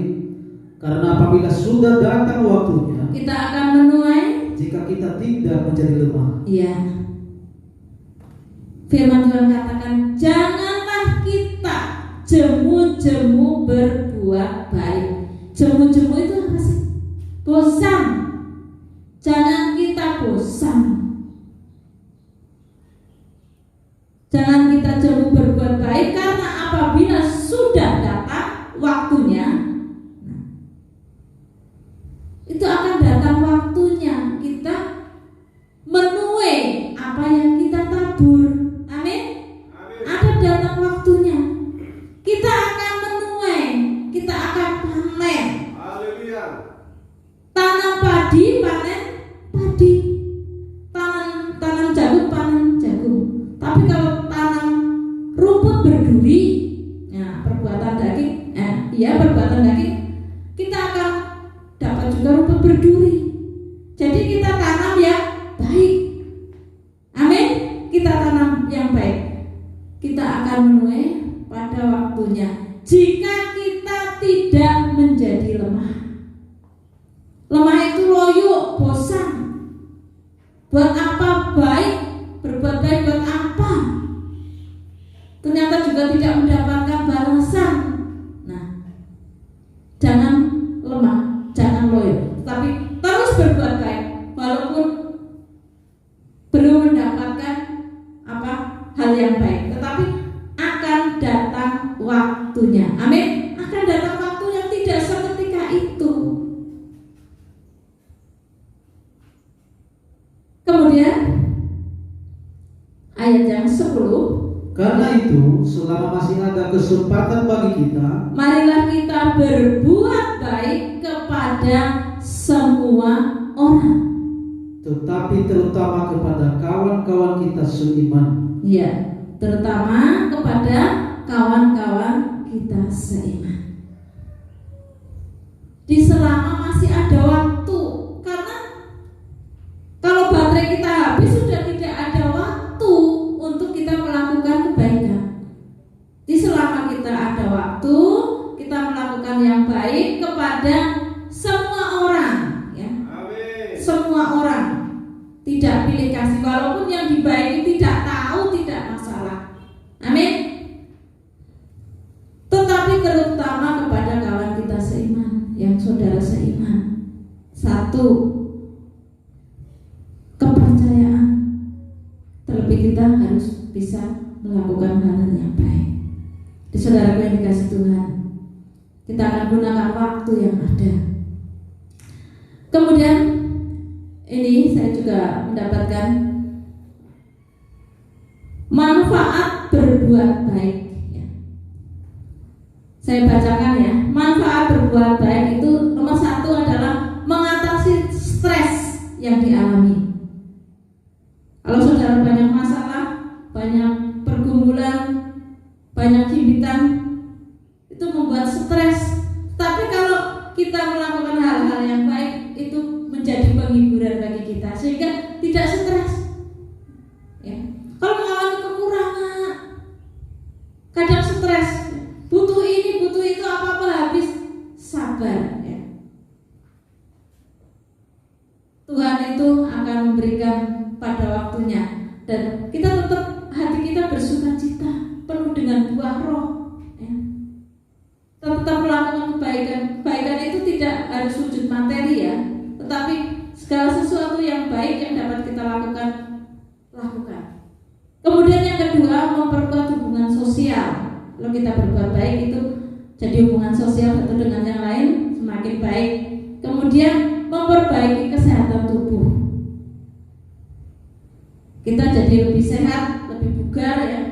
karena apabila sudah datang waktunya, Kita akan menuai, jika kita tidak menjadi lemah. ya. Firman Tuhan katakan, janganlah kita jemu-jemu berbuat baik. Jemu-jemu itu apa sih? Bosan. Jangan kita bosan. Jangan kita jemu berbuat baik, karena apabila sudah datang waktunya, itu akan datang waktunya kita menuai apa yang kita tabur. Amin. Ada datang waktunya. Kita akan menuai, kita akan panen. Tanam padi, panen padi. Tanam jagung, panen jagung. Tapi kalau tanam rumput berduri, ya perbuatan daging, perbuatan daging, kita akan dapat juga rumput berduri. Jadi kita tanam yang baik. Amin. Kita tanam yang baik. Kita akan menuai pada waktunya. Jika kita tidak menjadi lemah. Lemah itu loyo, bosan. Buat apa baik? Berbuat baik buat apa? Ternyata juga tidak mendapatkan balasan. Nah, jangan lemah, jangan loyo, tapi terus berbuat baik. yang baik, tetapi akan datang waktunya. Amin. Akan datang waktu yang tidak seketika itu. Kemudian ayat yang 10, Karena itu, selama masih ada kesempatan bagi kita, marilah kita berbuat baik kepada semua orang. tetapi terutama kepada kawan-kawan kita seiman. Ya, terutama kepada kawan-kawan kita seiman. Di selama masih ada waktu, karena kalau baterai kita habis sudah tidak ada waktu untuk kita melakukan kebaikan. Di selama kita ada waktu, kita melakukan yang baik kepada semua orang, ya. Semua orang, tidak pilih kasih, walaupun yang dibaiki tidak tahu, tidak masalah. Amin. Tetapi terutama kepada kawan kita seiman, yang saudara seiman. Satu, kepercayaan. Terlebih kita harus bisa melakukan hal yang baik. Di saudara yang dikasih Tuhan, kita akan gunakan waktu yang ada. Kemudian ini saya juga mendapatkan manfaat berbuat baik, ya. Saya bacakan ya. Manfaat berbuat baik itu nomor 1 adalah mengatasi stres yang dialami. Kalau saudara banyak masalah, banyak pergumulan, banyak himpitan, itu membuat stres. Tapi kalau kita melakukan hal-hal yang baik, itu menjadi penghiburan bagi kita sehingga tidak stres. Ya. Kalau mengalami kekurangan, kadang stres, butuh ini, butuh itu, apa-apa habis, sabar. Ya. Tuhan itu akan memberikan pada waktunya, dan kita tetap hati kita bersuka cita, penuh dengan buah roh. Ya. Tetap melakukan kebaikan. Kebaikan itu tidak harus wujud materi ya, tetapi segala sesuatu yang baik yang dapat kita lakukan. Kemudian yang kedua, memperkuat hubungan sosial. Kalau kita berbuat baik itu jadi hubungan sosial satu dengan yang lain semakin baik. Kemudian memperbaiki kesehatan tubuh. Kita jadi lebih sehat, lebih bugar ya,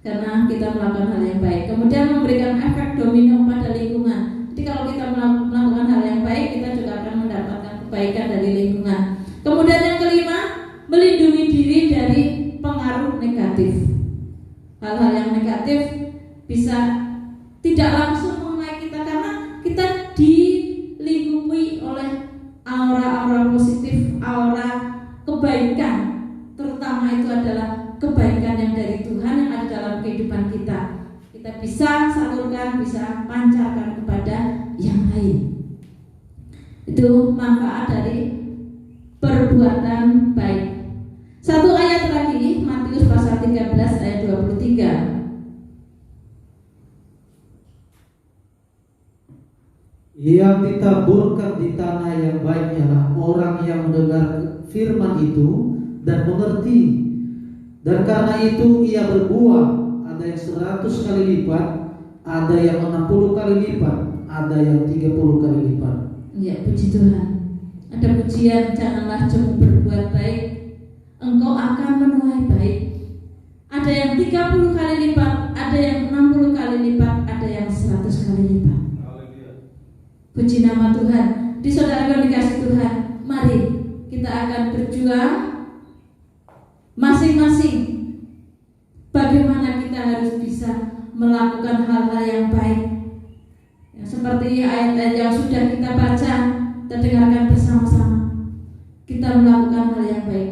karena kita melakukan hal yang baik. Kemudian memberikan efek domino pada lingkungan. Jadi kalau kita melakukan hal yang baik, kita juga akan mendapatkan kebaikan dari lingkungan. Kemudian yang kelima, melindungi diri dari pengaruh negatif. Hal-hal yang negatif bisa tidak langsung mengenai kita karena kita dilingkupi oleh aura-aura positif, aura kebaikan. Terutama itu adalah kebaikan yang dari Tuhan yang ada dalam kehidupan kita. Kita bisa salurkan, bisa pancarkan kepada yang lain. Itu manfaat dari perbuatan baik. Satu ayat lagi, Matius pasal 13 ayat 23. Yang ditaburkan di tanah yang baik ialah orang yang mendengar firman itu dan mengerti, dan karena itu ia berbuah, ada yang 100 kali lipat, ada yang 60 kali lipat, ada yang 30 kali lipat. Ya, puji Tuhan. Ada pujian, janganlah cuma berbuat baik, engkau akan menuai baik. Ada yang 30 kali lipat, ada yang 60 kali lipat, ada yang 100 kali lipat. Puji nama Tuhan. Di saudara yang dikasih Tuhan, mari kita akan berjuang masing-masing. Bagaimana kita harus bisa melakukan hal-hal yang baik, ya, seperti ayat-ayat yang sudah kita baca, kita dengarkan bersama-sama. Kita melakukan hal yang baik.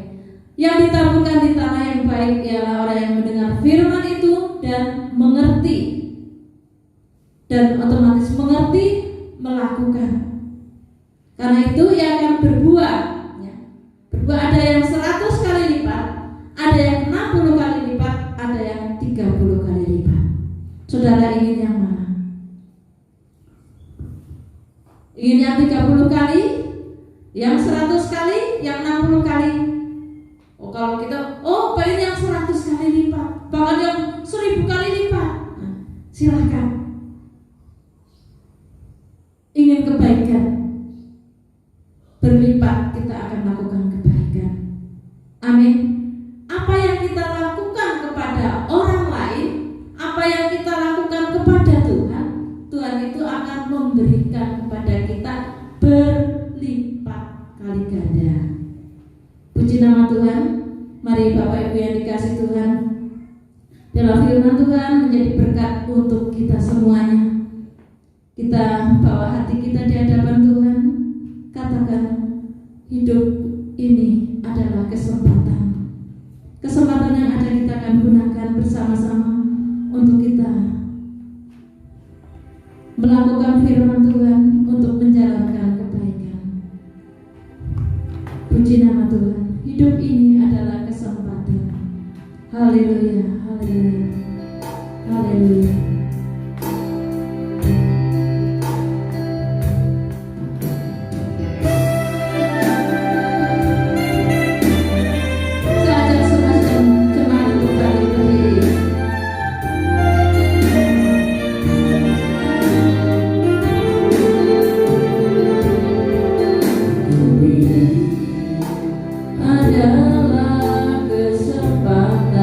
Yang ditaburkan di tanah yang baik ialah orang yang mendengar firman itu dan mengerti, dan otomatis mengerti, melakukan. Karena itu ia akan berbuah, ya. Berbuah ada yang 100 kali lipat, ada yang 60 kali lipat, ada yang 30 kali lipat. Saudara ingin yang mana? Ingin yang 30 kali, yang 100 kali, yang 60 kali? Oh, kalau kita, pengen yang 100 kali lipat. bahkan yang 1000 kali lipat. Nah, silahkan. Ingin kebaikan berlipat, kita akan lakukan kebaikan. Amin. Apa yang kita lakukan kepada orang lain, apa yang kita lakukan kepada Tuhan, Tuhan itu akan memberikan kepada kita berlipat kali ganda. Puji nama Tuhan. Mari Bapak Ibu yang dikasih Tuhan, dalam firman Tuhan menjadi berkat untuk kita semuanya. Kita bawa hati kita di hadapan Tuhan. Katakan, hidup ini adalah kesempatan. Kesempatan yang ada kita akan gunakan bersama-sama untuk kita melakukan firman Tuhan, untuk menjalankan kebaikan. Puji nama Tuhan. Hidup ini adalah kesempatan. Haleluya, haleluya, haleluya. Adalah kesempatan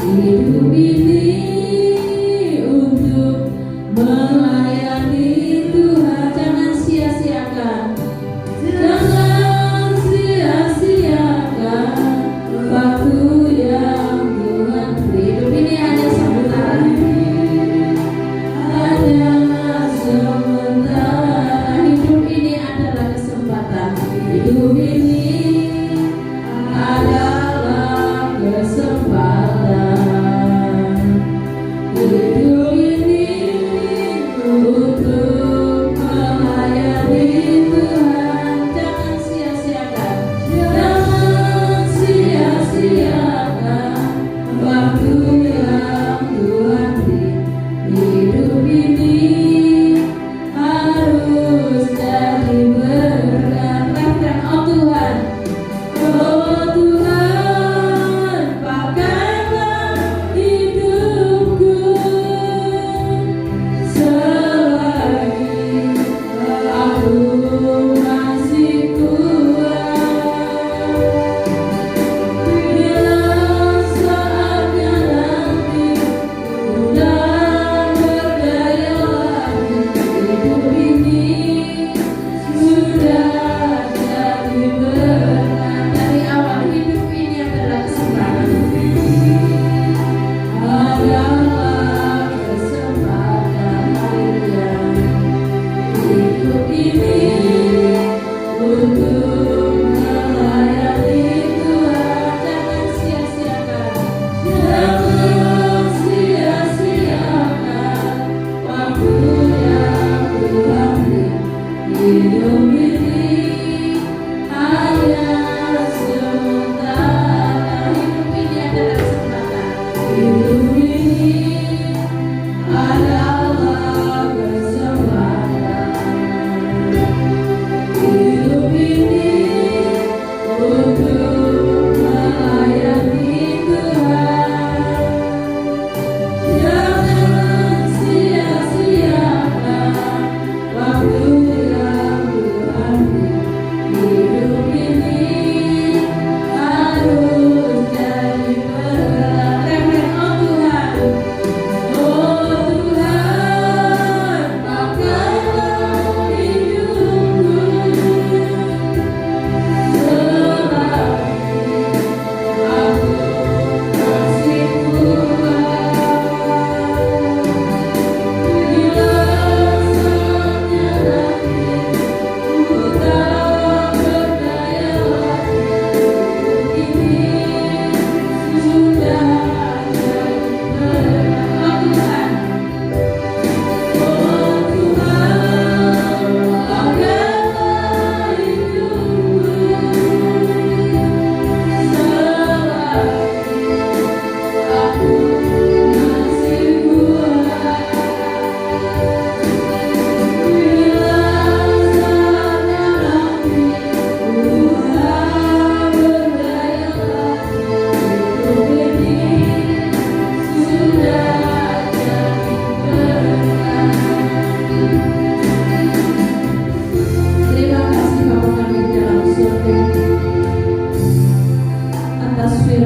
hidup ini.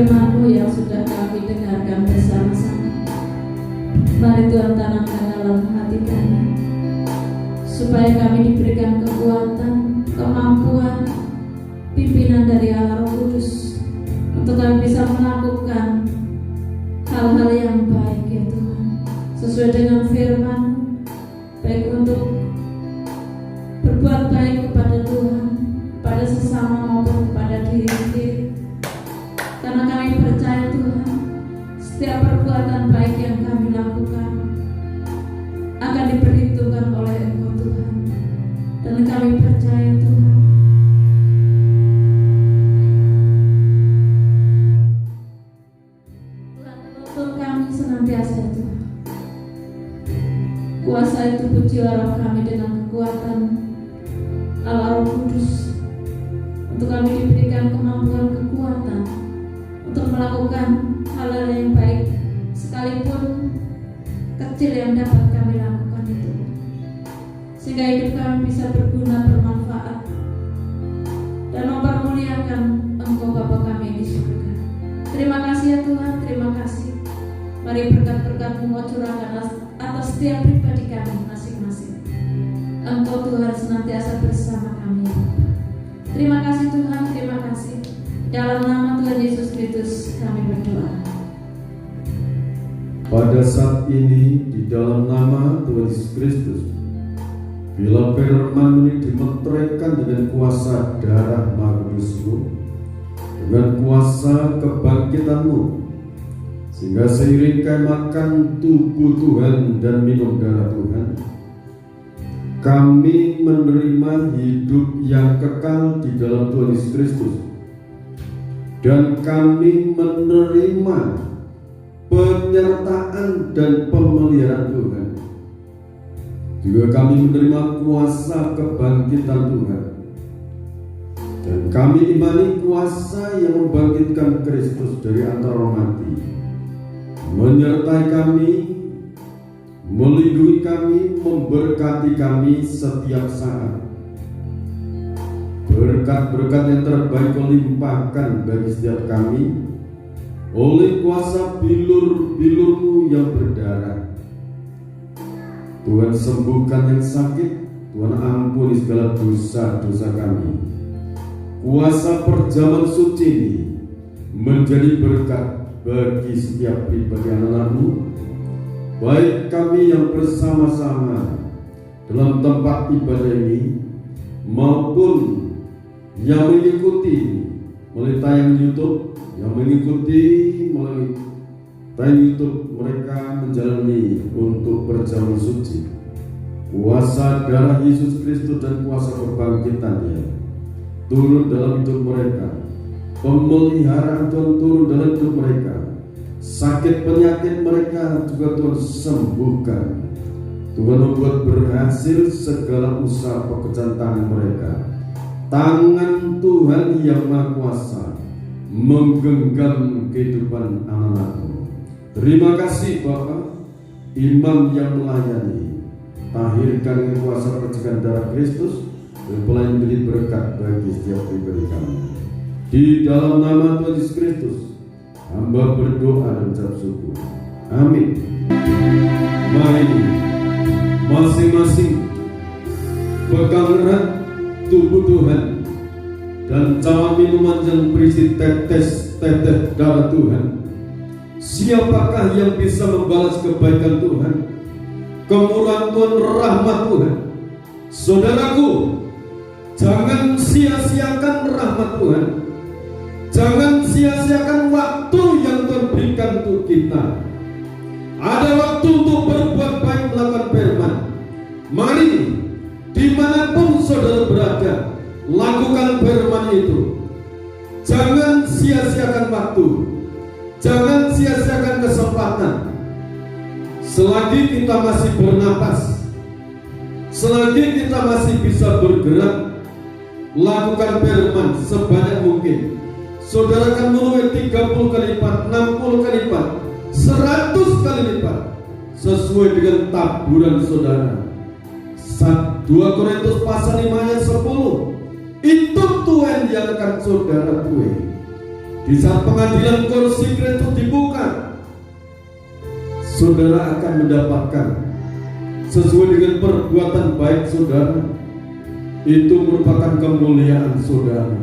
firman-Mu yang sudah kami dengarkan bersama-sama. Mari Tuhan tanamkan dalam hati kami, supaya kami diberikan kekuatan, kemampuan, pimpinan dari Allah Roh Kudus, untuk kami bisa melakukan hal-hal yang baik ya Tuhan, sesuai dengan firman, baik untuk berbuat baik kepada Tuhan, pada sesama maupun kepada diri sendiri. Karena kami percaya Tuhan, setiap perbuatan baik yang kami lakukan akan diperhitungkan oleh Engkau Tuhan. Dan kami percaya Tuhan, Tuhan menuntun kami senantiasa Tuhan. Kuasa itu pujilah roh kami dengan kekuatan Allah Roh Kudus, untuk kami diberikan kemampuan kekuatan untuk melakukan hal-hal yang baik, sekalipun kecil yang dapat kami lakukan itu, sehingga hidup kami bisa berguna, bermanfaat, dan mempermuliakan Engkau Bapa kami yang di surga. Terima kasih ya Tuhan, terima kasih. Mari berkat-berkat-Mu mau curahkan atas setiap pribadi kami masing-masing. Engkau Tuhan senantiasa bersama kami ya Bapa. Terima kasih Tuhan, terima kasih. Dalam nama Tuhan Yesus Kristus kami berdoa. Pada saat ini di dalam nama Tuhan Yesus Kristus, bila firman ini dimeteraikan dengan kuasa darah Maha Kudus-Mu, dengan kuasa kebangkitan-Mu, sehingga seiring kami makan tubuh Tuhan dan minum darah Tuhan, kami menerima hidup yang kekal di dalam Tuhan Yesus Kristus, dan kami menerima penyertaan dan pemeliharaan Tuhan. Juga kami menerima kuasa kebangkitan Tuhan, dan kami imani kuasa yang membangkitkan Kristus dari antara orang mati, menyertai kami, melindungi kami, memberkati kami setiap saat. Berkat-berkat yang terbaik Kau limpahkan bagi setiap kami oleh kuasa bilur-bilur-Mu yang berdarah. Tuhan sembuhkan yang sakit, Tuhan ampuni segala dosa-dosa kami. Kuasa perjamuan suci ini menjadi berkat bagi setiap pribadi anak-anak-Mu, baik kami yang bersama-sama dalam tempat ibadah ini maupun yang mengikuti melalui tayang YouTube, yang mengikuti melalui tayang YouTube mereka menjalani untuk perjamuan suci. Kuasa darah Yesus Kristus dan kuasa kebangkitannya turun dalam hidup mereka. Pemeliharaan Tuhan turun dalam hidup mereka. Sakit penyakit mereka juga Tuhan sembuhkan. Tuhan membuat berhasil segala usaha pekerjaan tangan mereka. Tangan Tuhan yang Maha Kuasa menggenggam kehidupan anak-anak-Mu. Terima kasih Bapa, imam yang melayani, tahirkan dengan kuasa percikan darah Kristus, dan pelayan menjadi berkat bagi setiap pribadi kami. Di dalam nama Tuhan Yesus Kristus, hamba berdoa dan ucap syukur. Amin. Mari masing-masing pegang erat tubuh Tuhan dan cawan minuman yang berisi tetes-tetes darah Tuhan. Siapakah yang bisa membalas kebaikan Tuhan, kemurahan Tuhan, rahmat Tuhan? Saudaraku, jangan sia-siakan rahmat Tuhan. Jangan sia-siakan waktu yang Tuhan berikan untuk kita. Ada waktu untuk berbuat baik, melakukan firman. Mari, dimanapun saudara berada, lakukan firman itu. Jangan sia-siakan waktu, jangan sia-siakan kesempatan. Selagi kita masih bernapas, selagi kita masih bisa bergerak, lakukan firman sebanyak mungkin. Saudara akan menuai 30 kali lipat, 60 kali lipat, 100 kali lipat, sesuai dengan taburan saudara. 2 Korintus pasal 5 ayat 10, itu Tuhan yang akan saudara tuai. Di saat pengadilan kursi Kristus dibuka, saudara akan mendapatkan sesuai dengan perbuatan baik saudara. Itu merupakan kemuliaan saudara.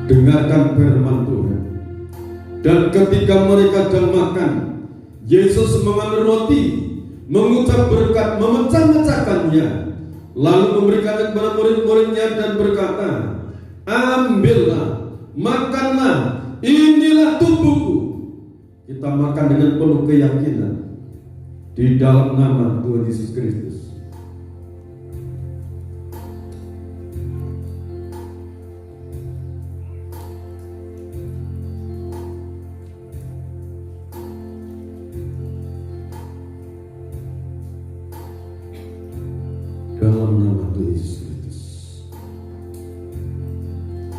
Dengarkan firman Tuhan. Dan ketika mereka sedang makan, Yesus mengambil roti, mengucap berkat, memecah-mecahkannya, lalu memberikannya kepada murid-muridnya dan berkata, ambillah, makanlah, inilah tubuhku. Kita makan dengan penuh keyakinan di dalam nama Tuhan Yesus Kristus. Dalam nama Tuhan Yesus Kristus,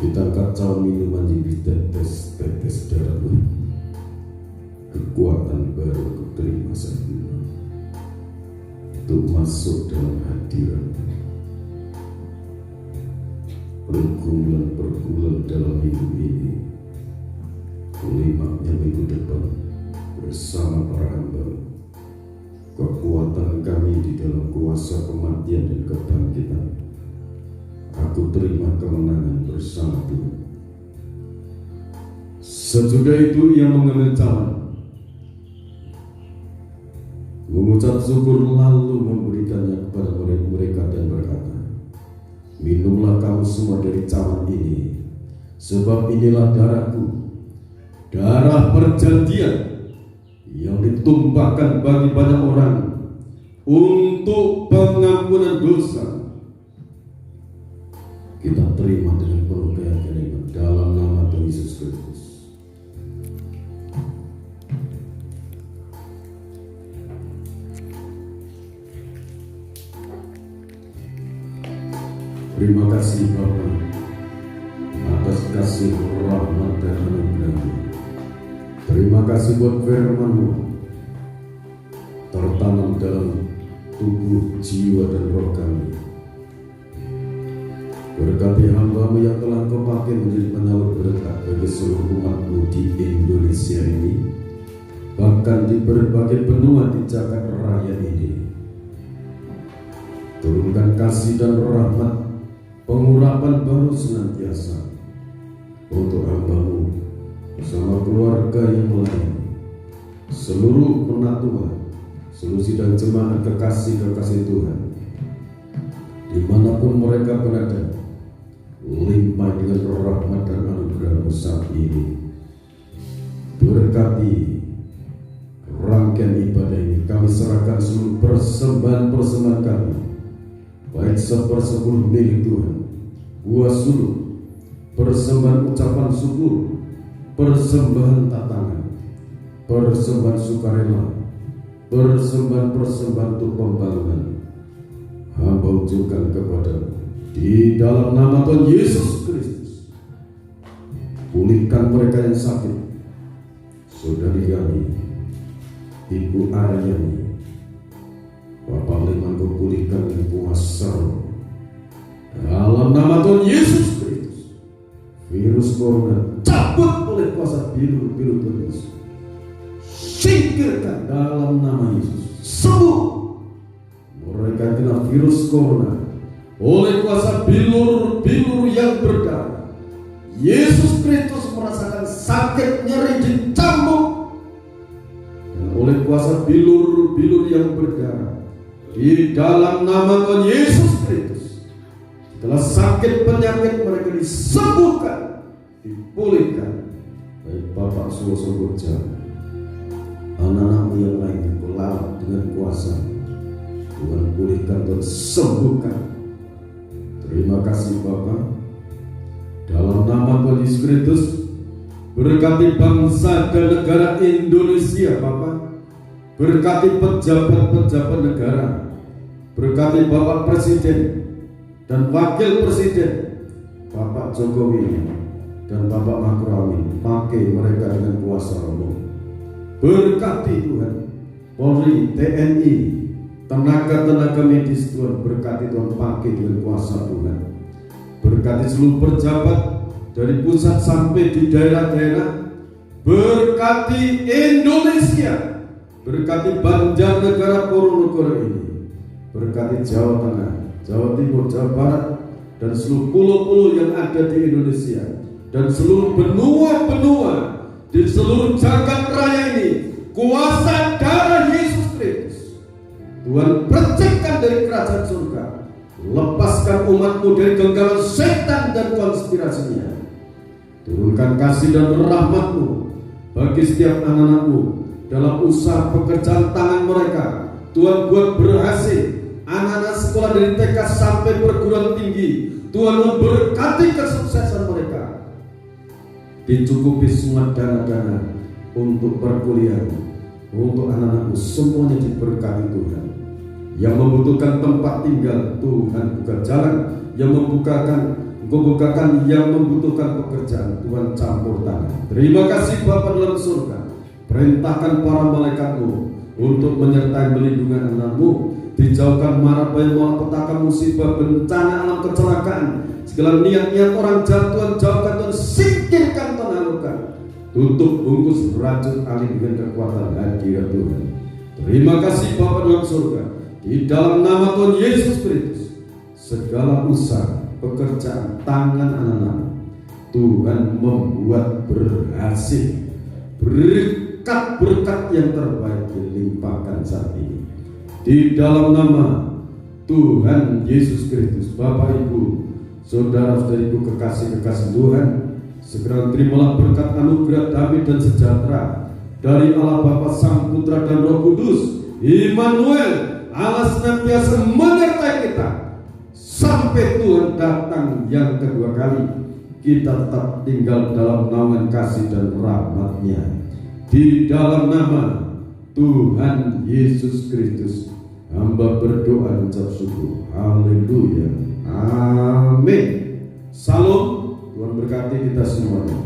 kita kacau minuman di tetes darah Tuhan. Kekuatan baru aku terima saat ini untuk masuk dalam hadirat, pergumulan dalam hidup ini, 5 minggu depan bersama para hamba. Kekuatan kami di dalam kuasa kematian dan kebangkitan, aku terima kemenangan bersama Tuhan. Sesudah itu ia mengambil cawan, mengucap syukur, lalu memberikannya kepada mereka dan berkata, minumlah kamu semua dari cawan ini, sebab inilah darahku, darah perjanjian yang ditumpahkan bagi banyak orang untuk pengampunan dosa. Kita terima dengan penuh keyakinan dalam nama Tuhan Yesus Kristus. Terima kasih Bapa atas kasih rahmat dan anugerah-Mu. Terima kasih buat firman-Mu tertanam dalam tubuh, jiwa, dan roh kami. Berkati hamba-Mu yang telah Kau pakai menjadi penyalur berkat bagi seluruh umat-Mu di Indonesia ini, bahkan di berbagai benua di jagat raya ini. Turunkan kasih dan rahmat, pengurapan baru senantiasa untuk hamba-Mu bersama keluarga yang melayani, seluruh anak Tuhan, seluruh sidang jemaat kekasih-kekasih Tuhan, dimanapun mereka berada, limpah dengan rahmat dan anugerah-Mu saat ini. Berkati rangkaian ibadah ini, kami serahkan seluruh persembahan-persembahan kami, baik 1/10 milik Tuhan, buah suluk, persembahan ucapan syukur, persembahan tatangan, persembahan sukarela, persembahan untuk pembangunan, hamba ucapkan kepada-Mu di dalam nama Tuhan Yesus Kristus. Pulihkan mereka yang sakit, saudari kami, Ibu Aryani, Bapak Liman, Kau pulihkan dengan kuasa dalam nama Tuhan Yesus Kristus. Virus corona cabut oleh kuasa biru Tuhan Yesus. Singkirkan dalam nama Yesus. Sembuh mereka kena virus corona oleh kuasa bilur yang berdarah. Yesus Kristus merasakan sakit, nyeri di cambuk, dan oleh kuasa bilur yang berdarah, di dalam nama Tuhan Yesus Kristus, setelah sakit penyakit mereka disembuhkan, dipulihkan. Baik Bapak Suwoso Gurja, anak-anak-Mu yang lain pelawat dengan kuasa Tuhan, pulihkan dan sembuhkan. Terima kasih Bapak. Dalam nama Tuhan Yesus Kristus, berkati bangsa dan negara Indonesia Bapak, berkati pejabat-pejabat negara, berkati Bapak Presiden dan Wakil Presiden, Bapak Jokowi dan Bapak Ma'ruf Amin, pakai mereka dengan kuasa Roh. Berkati Tuhan Polri, TNI, tenaga-tenaga medis Tuhan, berkati Tuhan, pakai dengan kuasa Tuhan. Berkati seluruh pejabat dari pusat sampai di daerah-daerah. Berkati Indonesia, berkati Banjarnegara Ponorogo ini, berkati Jawa Tengah, Jawa Timur, Jawa Barat, dan seluruh pulau-pulau yang ada di Indonesia, dan seluruh benua-benua di seluruh jagat raya ini. Kuasa darah Yesus Kristus, Tuhan percikan dari kerajaan surga. Lepaskan umatmu dari genggaman setan dan konspirasinya. Turunkan kasih dan rahmat-Mu bagi setiap anak-anak-Mu dalam usaha pekerjaan tangan mereka. Tuhan buat berhasil anak-anak sekolah dari TK sampai perguruan tinggi. Tuhan memberkati kesuksesan mereka. Dicukupi semua dana-dana untuk perkuliahan, untuk anak-anak-Mu, semuanya diberkati Tuhan. Yang membutuhkan tempat tinggal, Tuhan buka jalan. Yang membukakan yang membutuhkan pekerjaan, Tuhan campur tangan. Terima kasih Bapa dalam surga. Perintahkan para malaikat-Mu untuk menyertai melindungi anak-Mu. Dijauhkan mara bahaya, malapetaka, musibah, bencana alam, kecelakaan. Segala niat-niat orang jahat Tuhan jauhkan, Tuhan singkirkan, Tuhan hancurkan. Tutup bungkus racun alih dengan kekuatan hadirat Tuhan. Terima kasih Bapa dalam surga. Di dalam nama Tuhan Yesus Kristus, segala usaha pekerjaan tangan anak-anak Tuhan membuat berhasil. Berkat-berkat yang terbaik dilimpahkan saat ini. Di dalam nama Tuhan Yesus Kristus, Bapak Ibu, saudara-saudariku kekasih-kekasih Tuhan, segera terimalah berkat anugerah damai dan sejahtera dari Allah Bapa, Sang Putra dan Roh Kudus. Immanuel, Allah senantiasa menyertai kita sampai Tuhan datang yang kedua kali. Kita tetap tinggal dalam naungan kasih dan rahmat-Nya. Di dalam nama Tuhan Yesus Kristus, hamba berdoa dan ucap syukur. Haleluya. Amin. Salam. Tuhan berkati kita semuanya.